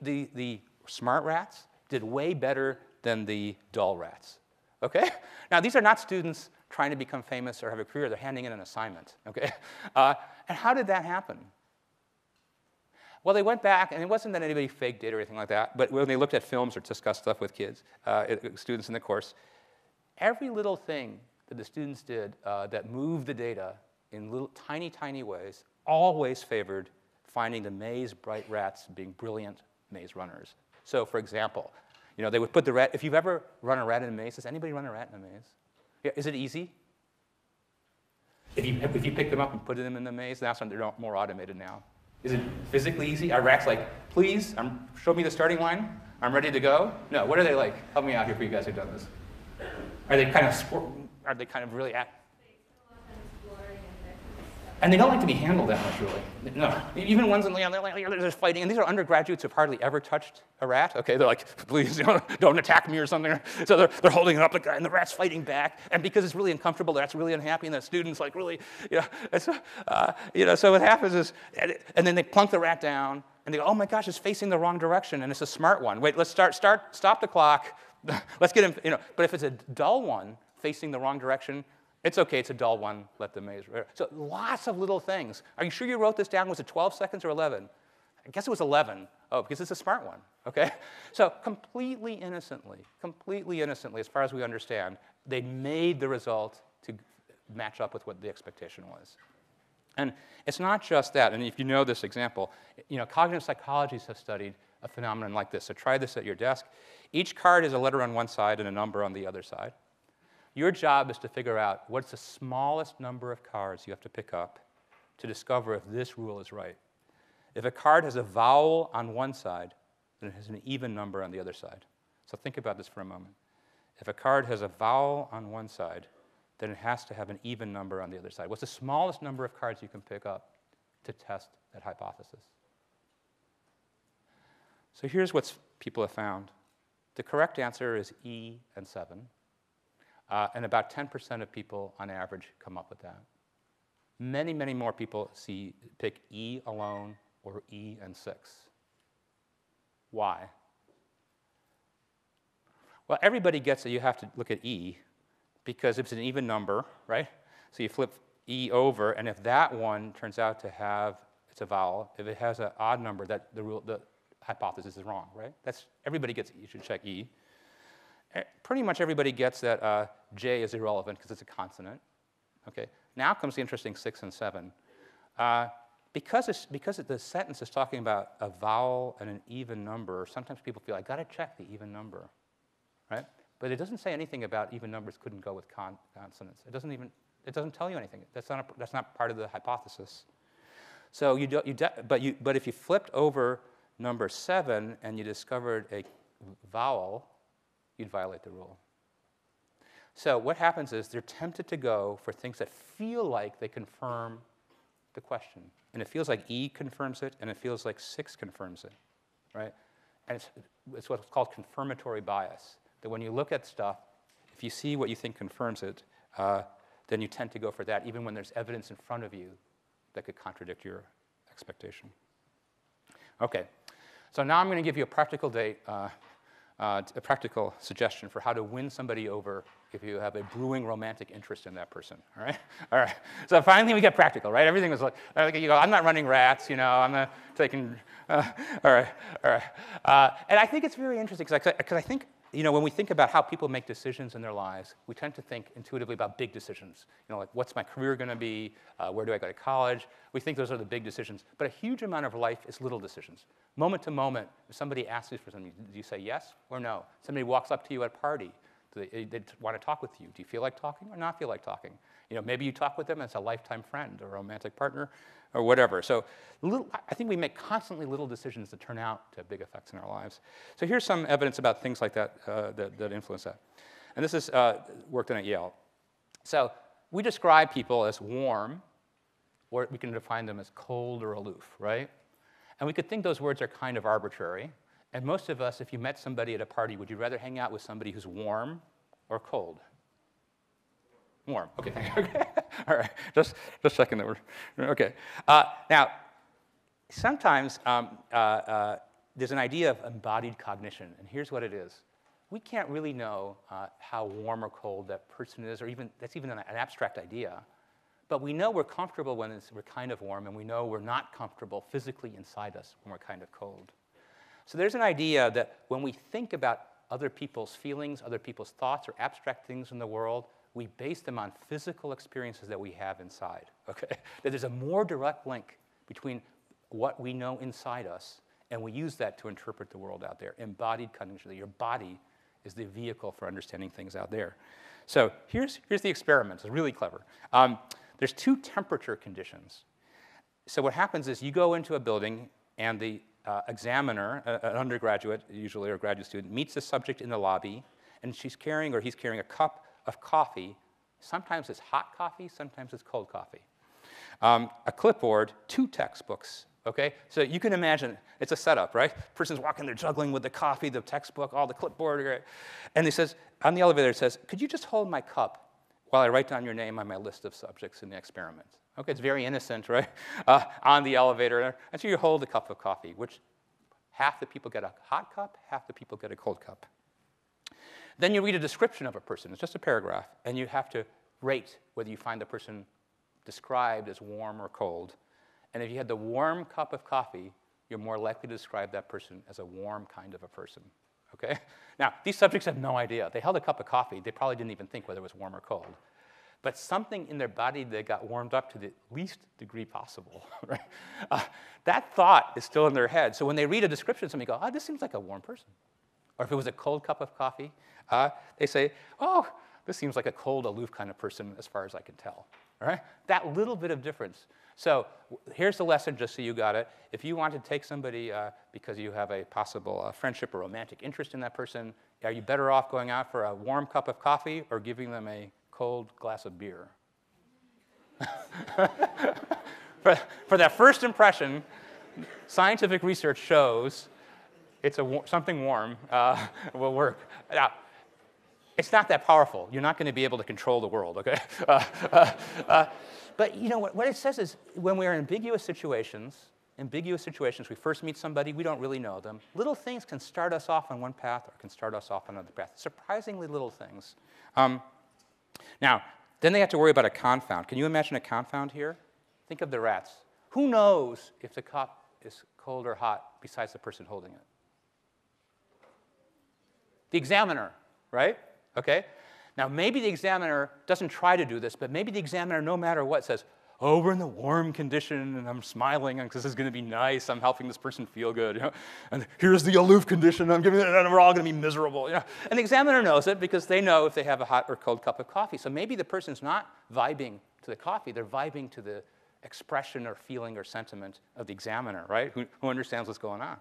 the smart rats did way better than the dull rats. Okay? Now, these are not students trying to become famous or have a career. They're handing in an assignment. Okay? And how did that happen? Well, they went back, and it wasn't that anybody faked it or anything like that, but when they looked at films or discussed stuff with kids, students in the course, every little thing that the students did that moved the data in little tiny, tiny ways always favored finding the maze bright rats being brilliant maze runners. So, for example, they would put the rat. If you've ever run a rat in a maze, does anybody run a rat in a maze? Yeah, is it easy? If you pick them up and put them in the maze, that's when they're more automated now. Is it physically easy? Are rats like, please, show me the starting line. I'm ready to go? No. What are they like? Help me out here for you guys who've done this. Are they kind of really and they don't like to be handled that much, really. No. Even ones they're just fighting, and these are undergraduates who've hardly ever touched a rat. Okay, they're like, please, don't attack me or something. So they're holding it up, and the rat's fighting back. And because it's really uncomfortable, the rat's really unhappy, and the student's like really, So what happens is, and then they plunk the rat down, and they go, oh my gosh, it's facing the wrong direction, and it's a smart one. Wait, let's stop the clock. Let's get him, But if it's a dull one facing the wrong direction, it's okay, it's a dull one, let the maze. So lots of little things. Are you sure you wrote this down? Was it 12 seconds or 11? I guess it was 11. Oh, because it's a smart one, okay? So completely innocently, as far as we understand, they made the result to match up with what the expectation was. And it's not just that. And if you know this example, cognitive psychologists have studied a phenomenon like this. So try this at your desk. Each card is a letter on one side and a number on the other side. Your job is to figure out what's the smallest number of cards you have to pick up to discover if this rule is right. If a card has a vowel on one side, then it has an even number on the other side. So think about this for a moment. If a card has a vowel on one side, then it has to have an even number on the other side. What's the smallest number of cards you can pick up to test that hypothesis? So here's what people have found. The correct answer is E and 7. And about 10% of people, on average, come up with that. Many, many more people pick E alone or E and 6. Why? Well, everybody gets that you have to look at E because it's an even number, right? So you flip E over, and if that one turns out to have, it's a vowel, if it has an odd number, that the hypothesis is wrong, right? Everybody gets E. You should check E. Pretty much everybody gets that J is irrelevant because it's a consonant. Okay. Now comes the interesting 6 and 7. Because the sentence is talking about a vowel and an even number, sometimes people feel, I got to check the even number, right? But it doesn't say anything about even numbers couldn't go with consonants. It doesn't tell you anything. That's not part of the hypothesis. So but if you flipped over number 7 and you discovered a vowel, you'd violate the rule. So what happens is they're tempted to go for things that feel like they confirm the question. And it feels like E confirms it, and it feels like 6 confirms it, right? And it's what's called confirmatory bias, that when you look at stuff, if you see what you think confirms it, then you tend to go for that, even when there's evidence in front of you that could contradict your expectation. Okay, so now I'm going to give you a practical a practical suggestion for how to win somebody over if you have a brewing romantic interest in that person, all right? All right, so finally we get practical, right? Everything was like, I'm not running rats, I'm not taking, all right. And I think it's very interesting because I think, when we think about how people make decisions in their lives, we tend to think intuitively about big decisions. Like what's my career going to be? Where do I go to college? We think those are the big decisions. But a huge amount of life is little decisions. Moment to moment, if somebody asks you for something, do you say yes or no? Somebody walks up to you at a party. They want to talk with you. Do you feel like talking or not feel like talking? Maybe you talk with them as a lifetime friend or romantic partner or whatever. So I think we make constantly little decisions that turn out to have big effects in our lives. So here's some evidence about things like that that influence that. And this is work done at Yale. So we describe people as warm, or we can define them as cold or aloof, right? And we could think those words are kind of arbitrary. And most of us, if you met somebody at a party, would you rather hang out with somebody who's warm or cold? Warm. Okay. Okay. All right. Just checking that we're okay. Now, sometimes there's an idea of embodied cognition, and here's what it is. We can't really know how warm or cold that person is, or even that's even an abstract idea. But we know we're comfortable when we're kind of warm, and we know we're not comfortable physically inside us when we're kind of cold. So there's an idea that when we think about other people's feelings, other people's thoughts, or abstract things in the world, we base them on physical experiences that we have inside, okay? That there's a more direct link between what we know inside us, and we use that to interpret the world out there. Embodied cognition, that your body is the vehicle for understanding things out there. So here's the experiment. It's really clever. There's 2 temperature conditions. So what happens is you go into a building, and the examiner, an undergraduate usually or a graduate student, meets the subject in the lobby, and she's carrying or he's carrying a cup of coffee. Sometimes it's hot coffee, sometimes it's cold coffee. A clipboard, 2 textbooks. Okay, so you can imagine it's a setup, right? Person's walking there juggling with the coffee, the textbook, all the clipboard, right? And he says on the elevator, it says, "Could you just hold my cup while I write down your name on my list of subjects in the experiment?" Okay, it's very innocent, right? On the elevator, and so you hold a cup of coffee, which half the people get a hot cup, half the people get a cold cup. Then you read a description of a person. It's just a paragraph, and you have to rate whether you find the person described as warm or cold. And if you had the warm cup of coffee, you're more likely to describe that person as a warm kind of a person, okay? Now, these subjects have no idea. They held a cup of coffee. They probably didn't even think whether it was warm or cold. But something in their body, they got warmed up to the least degree possible, right? That thought is still in their head. So when they read a description, somebody go, "Oh, this seems like a warm person." Or if it was a cold cup of coffee, they say, "Oh, this seems like a cold, aloof kind of person as far as I can tell." All right? That little bit of difference. So here's the lesson, just so you got it. If you want to take somebody because you have a possible friendship or romantic interest in that person, are you better off going out for a warm cup of coffee or giving them a cold glass of beer? For that first impression, scientific research shows it's something warm will work. Now, it's not that powerful. You're not going to be able to control the world, okay? But you know what it says is when we're in ambiguous situations, we first meet somebody, we don't really know them. Little things can start us off on one path or can start us off on another path. Surprisingly little things. Now, then they have to worry about a confound. Can you imagine a confound here? Think of the rats. Who knows if the cup is cold or hot besides the person holding it? The examiner, right? Okay? Now, maybe the examiner doesn't try to do this, but maybe the examiner, no matter what, says, "Oh, we're in the warm condition, and I'm smiling because this is going to be nice. I'm helping this person feel good. You know? And here's the aloof condition. I'm giving it, and we're all going to be miserable." You know? And the examiner knows it because they know if they have a hot or cold cup of coffee. So maybe the person's not vibing to the coffee. They're vibing to the expression or feeling or sentiment of the examiner, right, who understands what's going on.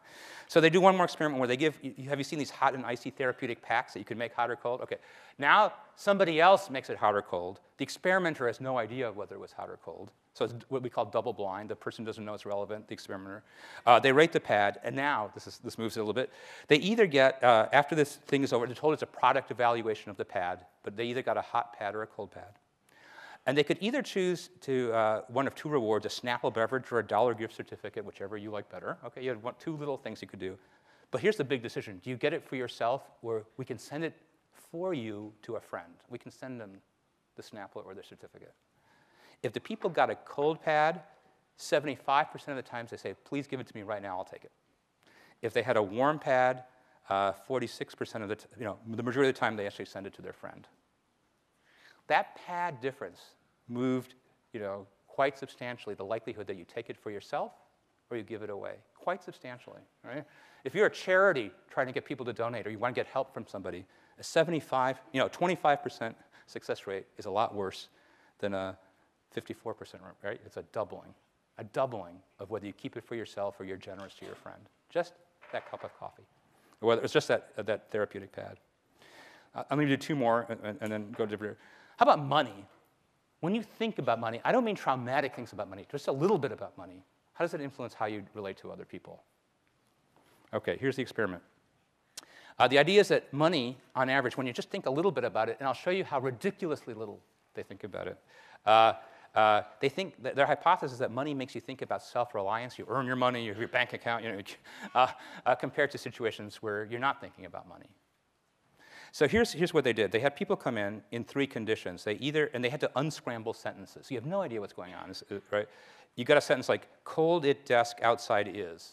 So they do one more experiment where they give, have you seen these hot and icy therapeutic packs that you can make hot or cold? Okay, now somebody else makes it hot or cold. The experimenter has no idea whether it was hot or cold. So it's what we call double blind. The person doesn't know it's relevant, the experimenter. They rate the pad, and now, this moves it a little bit, they either get, after this thing is over, they're told it's a product evaluation of the pad, but they either got a hot pad or a cold pad. And they could either choose to one of 2 rewards, a Snapple beverage or a $1 gift certificate, whichever you like better. Okay, you had 2 little things you could do. But here's the big decision. Do you get it for yourself, or we can send it for you to a friend? We can send them the Snapple or the certificate. If the people got a cold pad, 75% of the times they say, "Please give it to me right now, I'll take it." If they had a warm pad, 46% of the majority of the time they actually send it to their friend. That pad difference moved, quite substantially the likelihood that you take it for yourself or you give it away, quite substantially, right? If you're a charity trying to get people to donate or you want to get help from somebody, a 25% success rate is a lot worse than a 54%, right? It's a doubling of whether you keep it for yourself or you're generous to your friend. Just that cup of coffee, or whether it's just that therapeutic pad. I'm going to do 2 more and then go to different. How about money? When you think about money, I don't mean traumatic things about money, just a little bit about money. How does it influence how you relate to other people? Okay, here's the experiment. The idea is that money, on average, when you just think a little bit about it, and I'll show you how ridiculously little they think about it, They think that their hypothesis is that money makes you think about self-reliance. You earn your money, you have your bank account, compared to situations where you're not thinking about money. So here's what they did. They had people come in 3 conditions. And they had to unscramble sentences. So you have no idea what's going on, right? You got a sentence like, cold it desk outside is,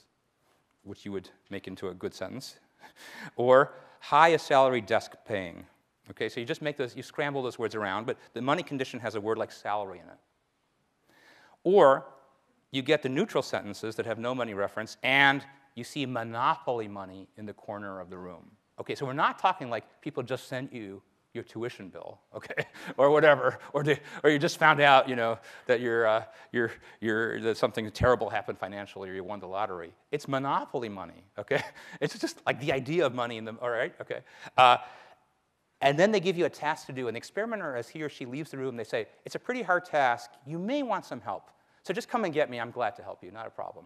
which you would make into a good sentence. Or high a salary desk paying. Okay, so you just make those, you scramble those words around, but the money condition has a word like salary in it. Or you get the neutral sentences that have no money reference, and you see monopoly money in the corner of the room. Okay, so we're not talking like people just sent you your tuition bill, okay, or whatever, or you just found out, that that something terrible happened financially, or you won the lottery. It's monopoly money, okay? It's just like the idea of money in the, all right, okay. And then they give you a task to do, and the experimenter, as he or she leaves the room, they say, it's a pretty hard task. You may want some help. So just come and get me. I'm glad to help you. Not a problem.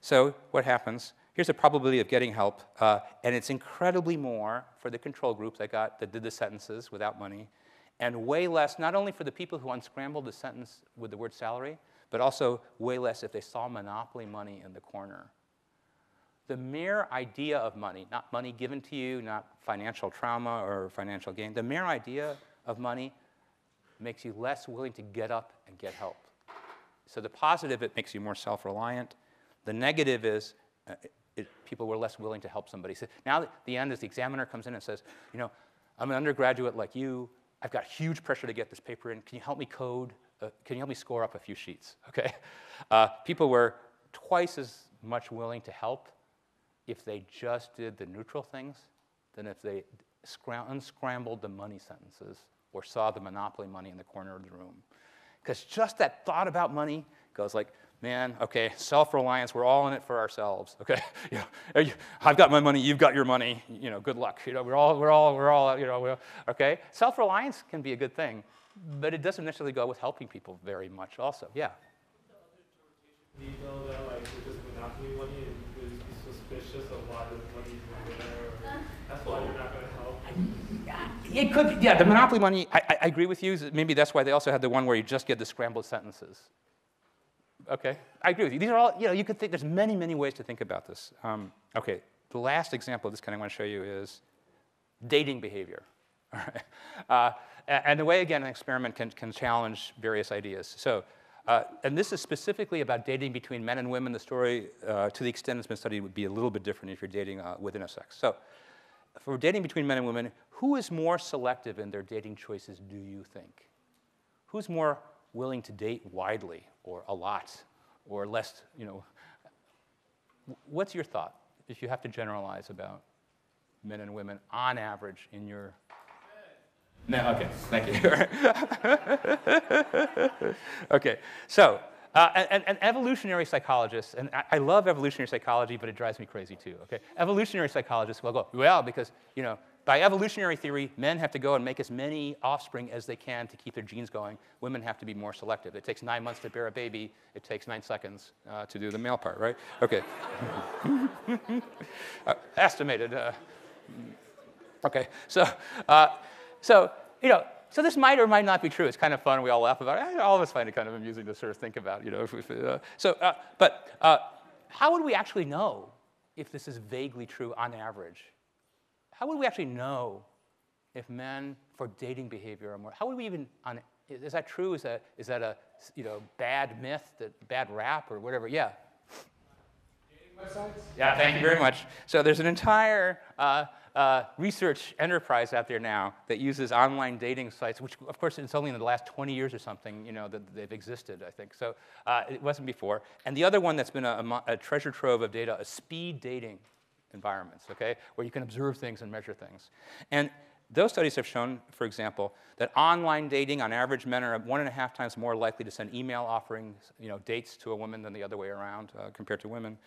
So what happens? Here's a probability of getting help, and it's incredibly more for the control group that did the sentences without money, and way less not only for the people who unscrambled the sentence with the word salary, but also way less if they saw monopoly money in the corner. The mere idea of money, not money given to you, not financial trauma or financial gain, the mere idea of money makes you less willing to get up and get help. So the positive, it makes you more self-reliant. The negative is people were less willing to help somebody. So now at the end is the examiner comes in and says, I'm an undergraduate like you. I've got huge pressure to get this paper in. Can you help me code? Can you help me score up a few sheets? Okay. People were twice as much willing to help if they just did the neutral things than if they unscrambled the money sentences or saw the monopoly money in the corner of the room. Because just that thought about money goes like, man, okay, self-reliance, we're all in it for ourselves, okay? I've got my money, you've got your money, good luck. We're all, okay? Self-reliance can be a good thing, but it doesn't necessarily go with helping people very much also, yeah. Do you know that, like, with this monopoly money, and you be suspicious of why this money's in there, or that's why you're not going to help? It could be, yeah, the monopoly money, I agree with you. Maybe that's why they also had the one where you just get the scrambled sentences. Okay, I agree with you. These are all, you could think, there's many, many ways to think about this. Okay, the last example of this kind I want to show you is dating behavior. All right. And the way, again, an experiment can challenge various ideas. So, and this is specifically about dating between men and women. The story, to the extent it's been studied, would be a little bit different if you're dating within a sex. So for dating between men and women, who is more selective in their dating choices, do you think? Who's more willing to date widely or a lot or less, What's your thought if you have to generalize about men and women on average in your... No, okay, thank you. Okay, so, and evolutionary psychologists, and I love evolutionary psychology, but it drives me crazy too, okay? Evolutionary psychologists will go, well, because, by evolutionary theory, men have to go and make as many offspring as they can to keep their genes going. Women have to be more selective. It takes 9 months to bear a baby. It takes 9 seconds to do the male part, right? Okay. Estimated. Okay, so this might or might not be true. It's kind of fun. We all laugh about it. All of us find it kind of amusing to sort of think about, But how would we actually know if this is vaguely true on average? How would we actually know if men for dating behavior are more? How would we even? Is that true? Is that a bad myth, bad rap, or whatever? Yeah. Websites? Yeah. Thank you very much. So there's an entire research enterprise out there now that uses online dating sites, which, of course, it's only in the last 20 years or something, that they've existed, I think. So it wasn't before. And the other one that's been a treasure trove of data is speed dating environments, okay, where you can observe things and measure things. And those studies have shown, for example, that online dating, on average, men are 1.5 times more likely to send email offerings, dates to a woman than the other way around compared to women.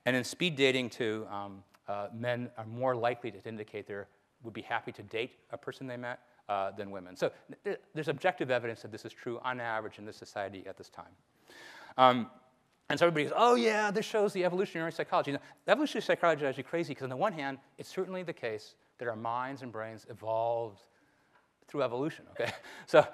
And in speed dating, too, men are more likely to indicate they would be happy to date a person they met than women. So there's objective evidence that this is true on average in this society at this time. And so everybody goes, oh, yeah, this shows the evolutionary psychology. Now, the evolutionary psychology is actually crazy because on the one hand, it's certainly the case that our minds and brains evolved through evolution, okay? So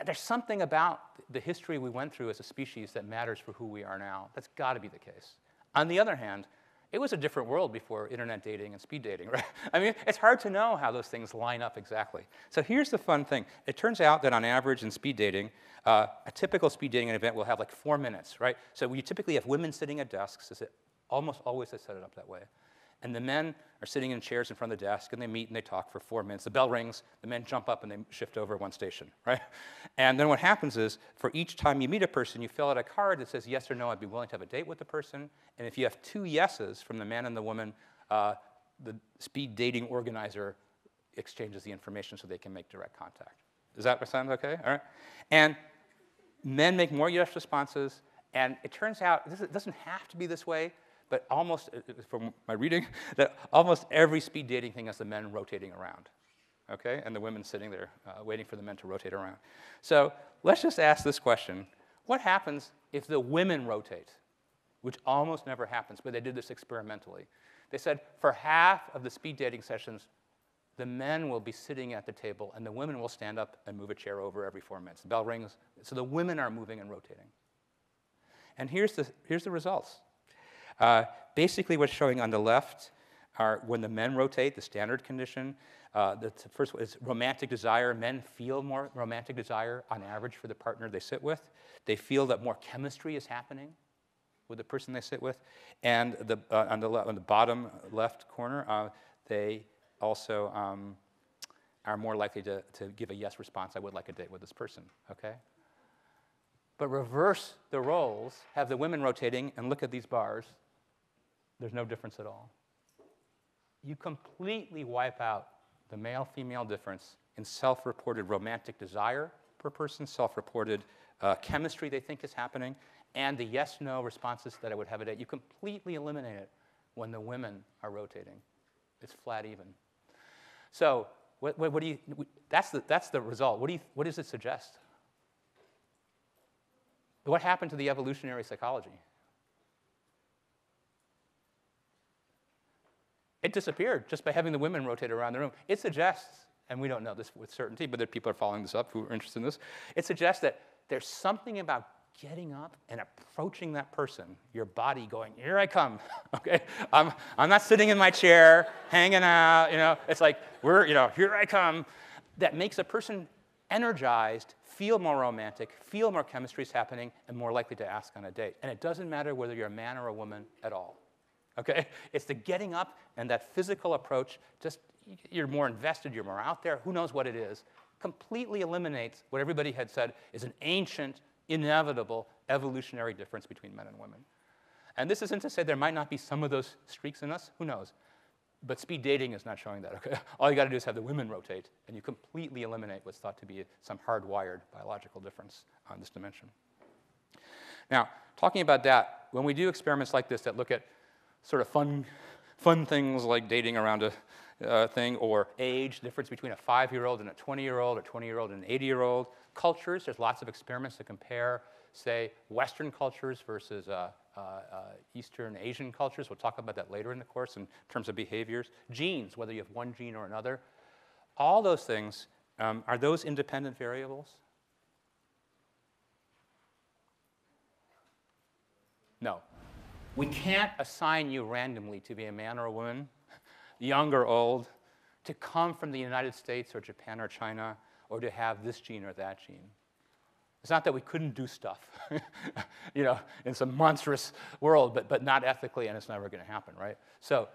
there's something about the history we went through as a species that matters for who we are now. That's got to be the case. On the other hand, it was a different world before internet dating and speed dating, right? I mean, it's hard to know how those things line up exactly. So here's the fun thing. It turns out that on average in speed dating, a typical speed dating event will have like 4 minutes, right? So we typically have women sitting at desks. Almost always they set it up that way. And the men are sitting in chairs in front of the desk, and they meet and they talk for 4 minutes. The bell rings, the men jump up and they shift over one station, right? And then what happens is, for each time you meet a person, you fill out a card that says yes or no, I'd be willing to have a date with the person. And if you have 2 yeses from the man and the woman, the speed dating organizer exchanges the information so they can make direct contact. Does that sound okay? All right. And men make more yes responses, and it turns out it doesn't have to be this way, but almost, from my reading, that almost every speed dating thing has the men rotating around, okay? And the women sitting there waiting for the men to rotate around. So let's just ask this question. What happens if the women rotate? Which almost never happens, but they did this experimentally. They said for half of the speed dating sessions, the men will be sitting at the table, and the women will stand up and move a chair over every 4 minutes. The bell rings, so the women are moving and rotating. And here's the results. Basically, what's showing on the left are when the men rotate, the standard condition. The first one is romantic desire. Men feel more romantic desire on average for the partner they sit with. They feel that more chemistry is happening with the person they sit with. And on the bottom left corner, they also are more likely to give a yes response. I would like a date with this person, okay? But reverse the roles, have the women rotating, and look at these bars. There's no difference at all. You completely wipe out the male-female difference in self-reported romantic desire per person, self-reported chemistry they think is happening, and the yes-no responses that I would have a date. You completely eliminate it when the women are rotating. It's flat even. So what do you? That's the result. What does it suggest? What happened to the evolutionary psychology? It disappeared just by having the women rotate around the room. It suggests, and we don't know this with certainty, but there are people are following this up who are interested in this. It suggests that there's something about getting up and approaching that person, your body going, here I come, okay? I'm not sitting in my chair, hanging out, you know. It's like, here I come. That makes a person energized, feel more romantic, feel more chemistry is happening, and more likely to ask on a date. And it doesn't matter whether you're a man or a woman at all, okay? It's the getting up and that physical approach, just you're more invested, you're more out there, who knows what it is, completely eliminates what everybody had said is an ancient, inevitable evolutionary difference between men and women. And this isn't to say there might not be some of those streaks in us, who knows? But speed dating is not showing that, okay? All you got to do is have the women rotate, and you completely eliminate what's thought to be some hardwired biological difference on this dimension. Now, talking about that, when we do experiments like this that look at sort of fun things like dating around a thing, or age, difference between a 5-year-old and a 20-year-old, or 20-year-old and an 80-year-old, cultures, there's lots of experiments to compare, say, Western cultures versus Eastern Asian cultures. We'll talk about that later in the course in terms of behaviors. Genes, whether you have one gene or another. All those things, are those independent variables? No. We can't assign you randomly to be a man or a woman, young or old, to come from the United States or Japan or China, or to have this gene or that gene. It's not that we couldn't do stuff, in some monstrous world, but not ethically, and it's never going to happen, right? So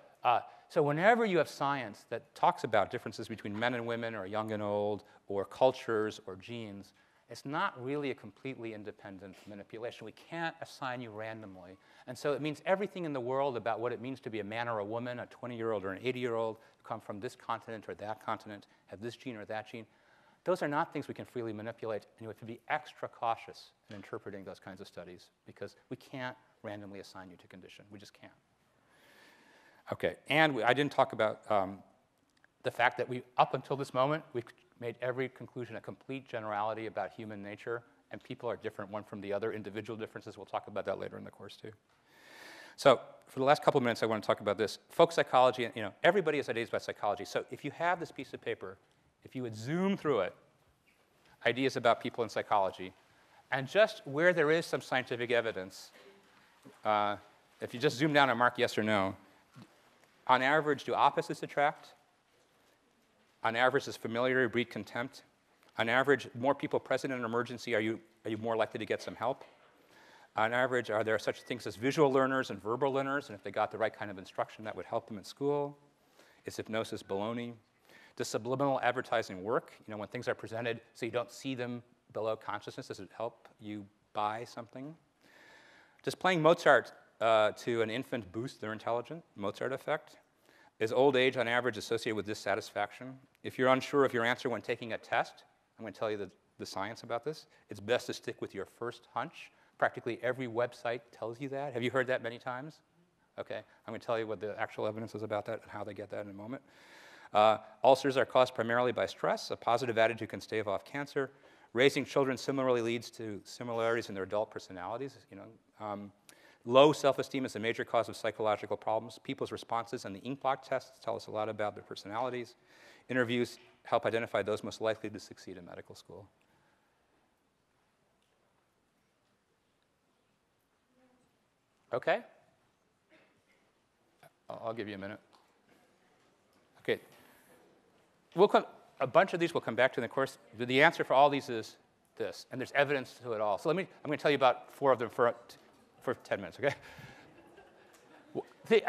whenever you have science that talks about differences between men and women, or young and old, or cultures, or genes, it's not really a completely independent manipulation. We can't assign you randomly. And so it means everything in the world about what it means to be a man or a woman, a 20-year-old or an 80-year-old, come from this continent or that continent, have this gene or that gene, those are not things we can freely manipulate, and you have to be extra cautious in interpreting those kinds of studies, because we can't randomly assign you to condition. We just can't. Okay, and I didn't talk about the fact that up until this moment, we've made every conclusion a complete generality about human nature, and people are different one from the other, individual differences. We'll talk about that later in the course, too. So for the last couple of minutes, I want to talk about this. Folk psychology, everybody has ideas about psychology. So if you have this piece of paper, if you would zoom through it, ideas about people in psychology. And just where there is some scientific evidence, if you just zoom down and mark yes or no, on average, do opposites attract? On average, does familiarity breed contempt? On average, more people present in an emergency, are you more likely to get some help? On average, are there such things as visual learners and verbal learners? And if they got the right kind of instruction, that would help them in school? Is hypnosis baloney? Does subliminal advertising work? When things are presented so you don't see them below consciousness, does it help you buy something? Does playing Mozart to an infant boost their intelligence? Mozart effect? Is old age on average associated with dissatisfaction? If you're unsure of your answer when taking a test, I'm going to tell you the science about this. It's best to stick with your first hunch. Practically every website tells you that. Have you heard that many times? Okay, I'm going to tell you what the actual evidence is about that and how they get that in a moment. Ulcers are caused primarily by stress. A positive attitude can stave off cancer. Raising children similarly leads to similarities in their adult personalities. Low self-esteem is a major cause of psychological problems. People's responses and the ink blot tests tell us a lot about their personalities. Interviews help identify those most likely to succeed in medical school. Okay? I'll give you a minute. Okay. A bunch of these will come back to in the course. The answer for all these is this, and there's evidence to it all. So I'm going to tell you about 4 of them for 10 minutes, okay?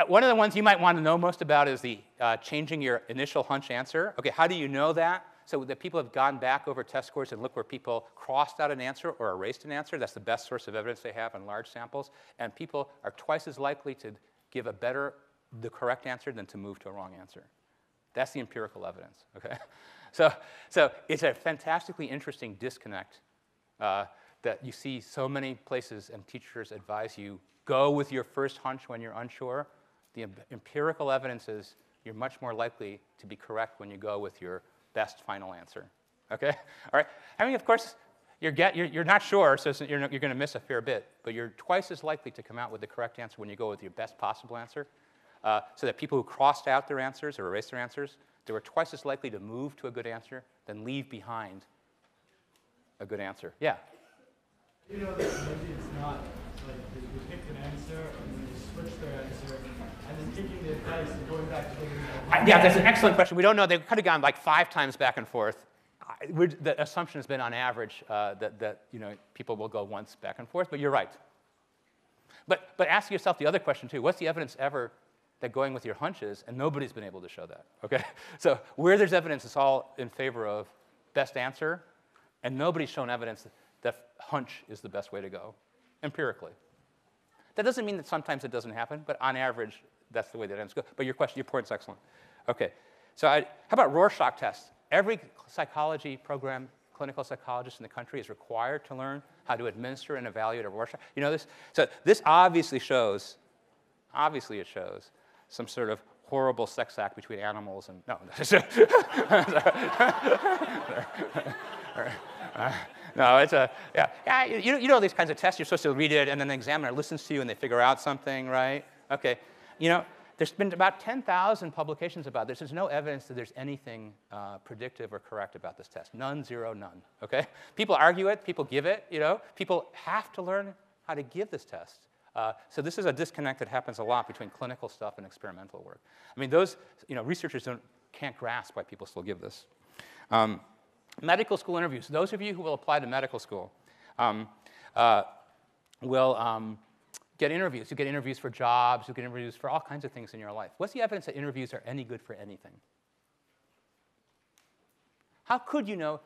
One of the ones you might want to know most about is the changing your initial hunch answer. Okay, how do you know that? So that people have gone back over test scores and look where people crossed out an answer or erased an answer. That's the best source of evidence they have in large samples. And people are twice as likely to give the correct answer than to move to a wrong answer. That's the empirical evidence, okay? So it's a fantastically interesting disconnect that you see so many places and teachers advise you, go with your first hunch when you're unsure. The empirical evidence is you're much more likely to be correct when you go with your best final answer, okay? All right, I mean, of course, you're not sure, so you're going to miss a fair bit, but you're twice as likely to come out with the correct answer when you go with your best possible answer. So that people who crossed out their answers or erased their answers, they were twice as likely to move to a good answer than leave behind a good answer. Yeah? That maybe it's not like you picked an answer and then you switched their answer and then taking the advice and going back to the Yeah, that's an excellent question. We don't know. They could have gone like 5 times back and forth. The assumption has been on average that people will go once back and forth, but you're right. But ask yourself the other question too. What's the evidence ever that going with your hunches, and nobody's been able to show that, okay? So where there's evidence, it's all in favor of best answer, and nobody's shown evidence that hunch is the best way to go, empirically. That doesn't mean that sometimes it doesn't happen, but on average, that's the way that ends go. But your point's excellent. Okay, so how about Rorschach tests? Every psychology program, clinical psychologist in the country is required to learn how to administer and evaluate a Rorschach. You know this? So this obviously it shows some sort of horrible sex act between animals and, no. No, it's you know these kinds of tests, you're supposed to read it, and then the examiner listens to you, and they figure out something, right? Okay, there's been about 10,000 publications about this. There's no evidence that there's anything predictive or correct about this test. None, zero, none, okay? People argue it, people give it, People have to learn how to give this test. So this is a disconnect that happens a lot between clinical stuff and experimental work. I mean, those researchers can't grasp why people still give this. Medical school interviews. Those of you who will apply to medical school will get interviews. You get interviews for jobs. You get interviews for all kinds of things in your life. What's the evidence that interviews are any good for anything? How could you know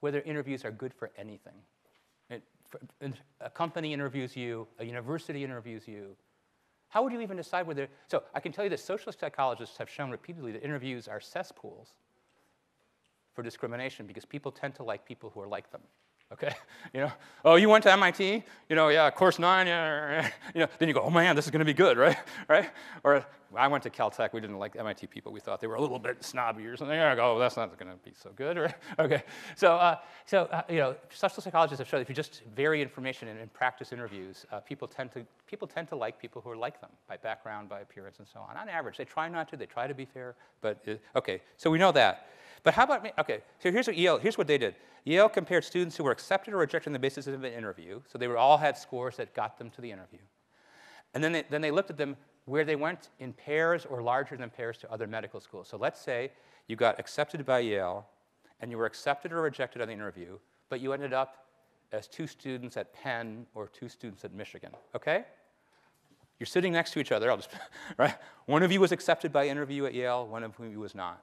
whether interviews are good for anything? A company interviews you, a university interviews you. How would you even decide whether? So I can tell you that social psychologists have shown repeatedly that interviews are cesspools for discrimination because people tend to like people who are like them. Okay, oh, you went to MIT, yeah, course 9, yeah, then you go, oh man, this is going to be good, right, right? Or I went to Caltech. We didn't like MIT people. We thought they were a little bit snobby or something. I go, oh, that's not going to be so good. Or, okay. So you know, social psychologists have shown that if you just vary information and practice interviews, people tend to like people who are like them by background, by appearance, and so on. On average, they try not to. They try to be fair. But okay, so we know that. But how about me? Okay, so here's what they did. Yale compared students who were accepted or rejected on the basis of an interview. So they all had scores that got them to the interview. And then they looked at them where they went in pairs or larger than pairs to other medical schools. So let's say you got accepted by Yale, and you were accepted or rejected on the interview, but you ended up as 2 students at Penn or 2 students at Michigan, okay? You're sitting next to each other, right? One of you was accepted by interview at Yale, one of you was not.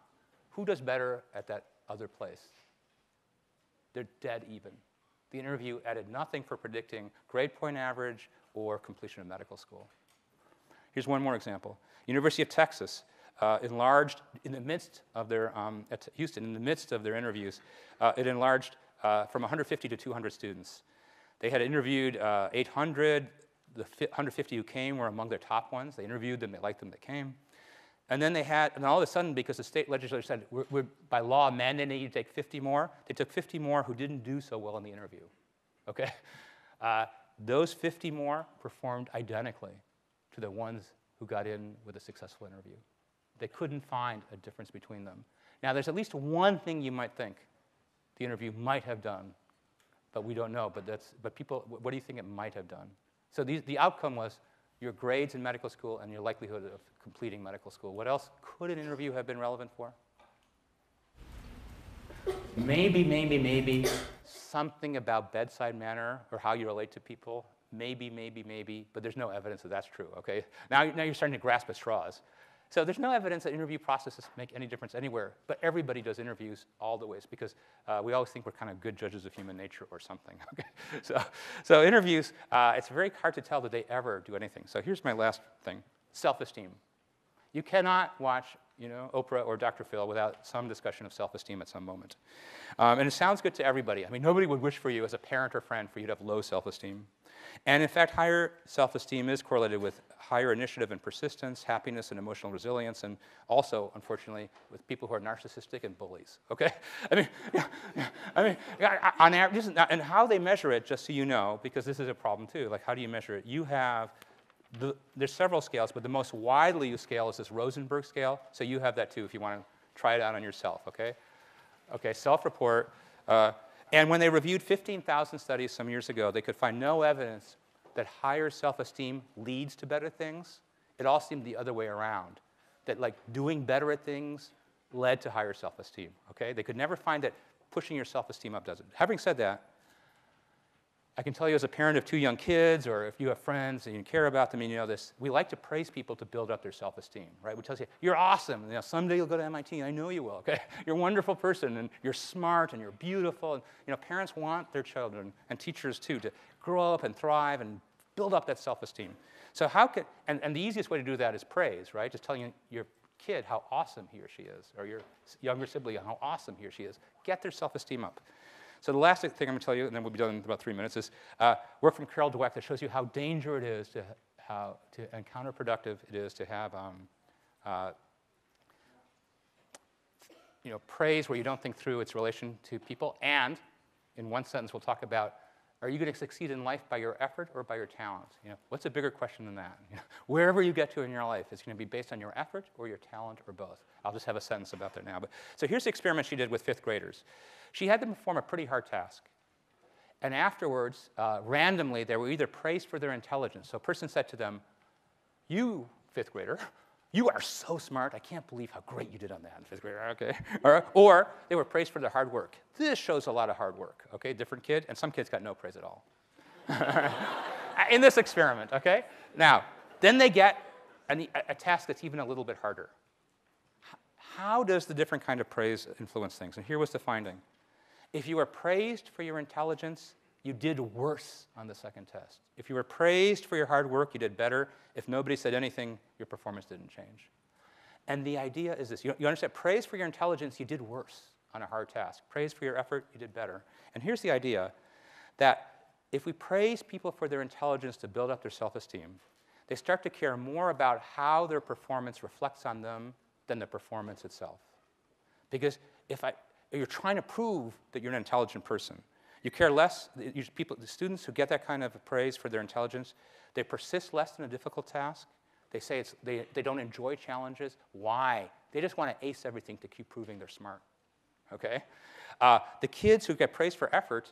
Who does better at that other place? They're dead even. The interview added nothing for predicting grade point average or completion of medical school. Here's one more example. University of Texas enlarged in the midst of their, at Houston, in the midst of their interviews, it enlarged from 150 to 200 students. They had interviewed 800. The 150 who came were among their top ones. They interviewed them, they liked them, they came. And then and all of a sudden, because the state legislature said, we're by law mandating you to take 50 more, they took 50 more who didn't do so well in the interview, okay? Those 50 more performed identically to the ones who got in with a successful interview. They couldn't find a difference between them. Now, there's at least one thing you might think the interview might have done, but we don't know. But people, what do you think it might have done? So the outcome was your grades in medical school and your likelihood of completing medical school. What else could an interview have been relevant for? Maybe something about bedside manner or how you relate to people. Maybe, but there's no evidence that that's true, okay? Now you're starting to grasp at straws. So there's no evidence that interview processes make any difference anywhere, but everybody does interviews all the ways because we always think we're kind of good judges of human nature or something, okay? So interviews, it's very hard to tell that they ever do anything. So here's my last thing, self-esteem. You cannot watch, you know, Oprah or Dr. Phil without some discussion of self-esteem at some moment. And it sounds good to everybody. I mean, nobody would wish for you as a parent or friend for you to have low self-esteem. And in fact, higher self-esteem is correlated with higher initiative and persistence, happiness and emotional resilience, and also, unfortunately, with people who are narcissistic and bullies, okay? On average, and how they measure it, just so you know, because this is a problem too, like how do you measure it? You have, there's several scales, but the most widely used scale is this Rosenberg scale, so you have that too if you want to try it out on yourself, okay? Okay, self-report. And when they reviewed 15,000 studies some years ago, they could find no evidence that higher self-esteem leads to better things. It all seemed the other way around, that like doing better at things led to higher self-esteem, okay? They could never find that pushing your self-esteem up does it. Having said that, I can tell you as a parent of 2 young kids, or if you have friends and you care about them and you know this, we like to praise people to build up their self-esteem, right? We tell you, you're awesome. You know, someday you'll go to MIT. I know you will, okay? You're a wonderful person, and you're smart, and you're beautiful. And, you know, parents want their children, and teachers too, to grow up and thrive and build up that self-esteem. So how can, and the easiest way to do that is praise, right? Just telling your kid how awesome he or she is, or your younger sibling how awesome he or she is. Get their self-esteem up. So the last thing I'm going to tell you, and then we'll be done in about 3 minutes, is work from Carol Dweck that shows you how dangerous it is and counterproductive it is to have you know, praise where you don't think through its relation to people. And in one sentence, we'll talk about, are you going to succeed in life by your effort or by your talent? You know, what's a bigger question than that? You know, wherever you get to in your life, it's going to be based on your effort or your talent or both. I'll just have a sentence about that now. So here's the experiment she did with 5th graders. She had them perform a pretty hard task. And afterwards, randomly, they were either praised for their intelligence. So a person said to them, you, 5th grader, you are so smart. I can't believe how great you did on that in 5th grade. Okay. Or they were praised for their hard work. This shows a lot of hard work. Okay, different kid. And some kids got no praise at all. In this experiment, okay? Now, then they get a task that's even a little bit harder. How does the different kind of praise influence things? And here was the finding. If you were praised for your intelligence, you did worse on the 2nd test. If you were praised for your hard work, you did better. If nobody said anything, your performance didn't change. And the idea is this. You understand, praise for your intelligence, you did worse on a hard task. Praise for your effort, you did better. And here's the idea, that if we praise people for their intelligence to build up their self-esteem, They start to care more about how their performance reflects on them than the performance itself. Because if you're trying to prove that you're an intelligent person, you care less. The students who get that kind of praise for their intelligence, they persist less in a difficult task. They say they don't enjoy challenges. Why? They just want to ace everything to keep proving they're smart. Okay? The kids who get praised for effort,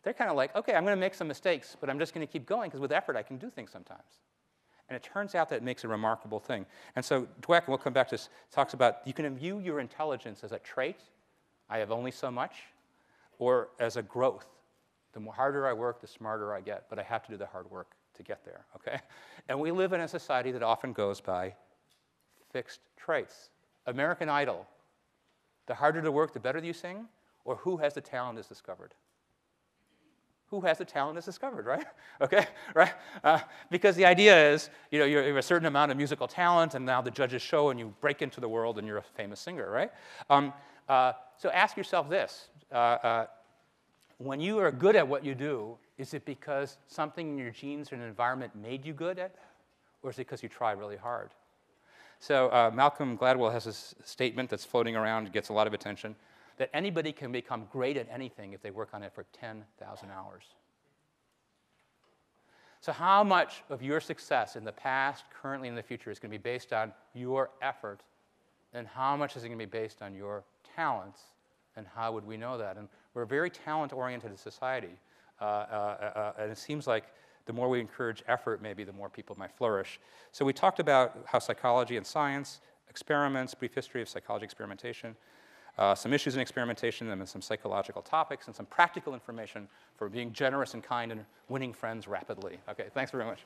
they're kind of like, okay, I'm going to make some mistakes, but I'm just going to keep going because with effort I can do things sometimes. And it turns out that it makes a remarkable thing. And so Dweck, and we'll come back to this, talks about you can view your intelligence as a trait, I have only so much, or as a growth. The more harder I work, the smarter I get, but I have to do the hard work to get there, okay? And we live in a society that often goes by fixed traits. American Idol, the harder to work, the better you sing, or who has the talent is discovered. Who has the talent is discovered, right? Okay, right? Because the idea is, you have a certain amount of musical talent, and now the judges show, and you break into the world, and you're a famous singer, right? So ask yourself this. When you are good at what you do, is it because something in your genes or an environment made you good at, or is it because you tried really hard? So Malcolm Gladwell has this statement that's floating around, gets a lot of attention, that anybody can become great at anything if they work on it for 10,000 hours. So how much of your success in the past, currently, and in the future is going to be based on your effort, and how much is it going to be based on your talents, and how would we know that? And we're a very talent-oriented society, and it seems like the more we encourage effort, maybe the more people might flourish. So we talked about how psychology and science, experiments, brief history of psychology experimentation, some issues in experimentation, and then some psychological topics, and some practical information for being generous and kind and winning friends rapidly. Okay, thanks very much.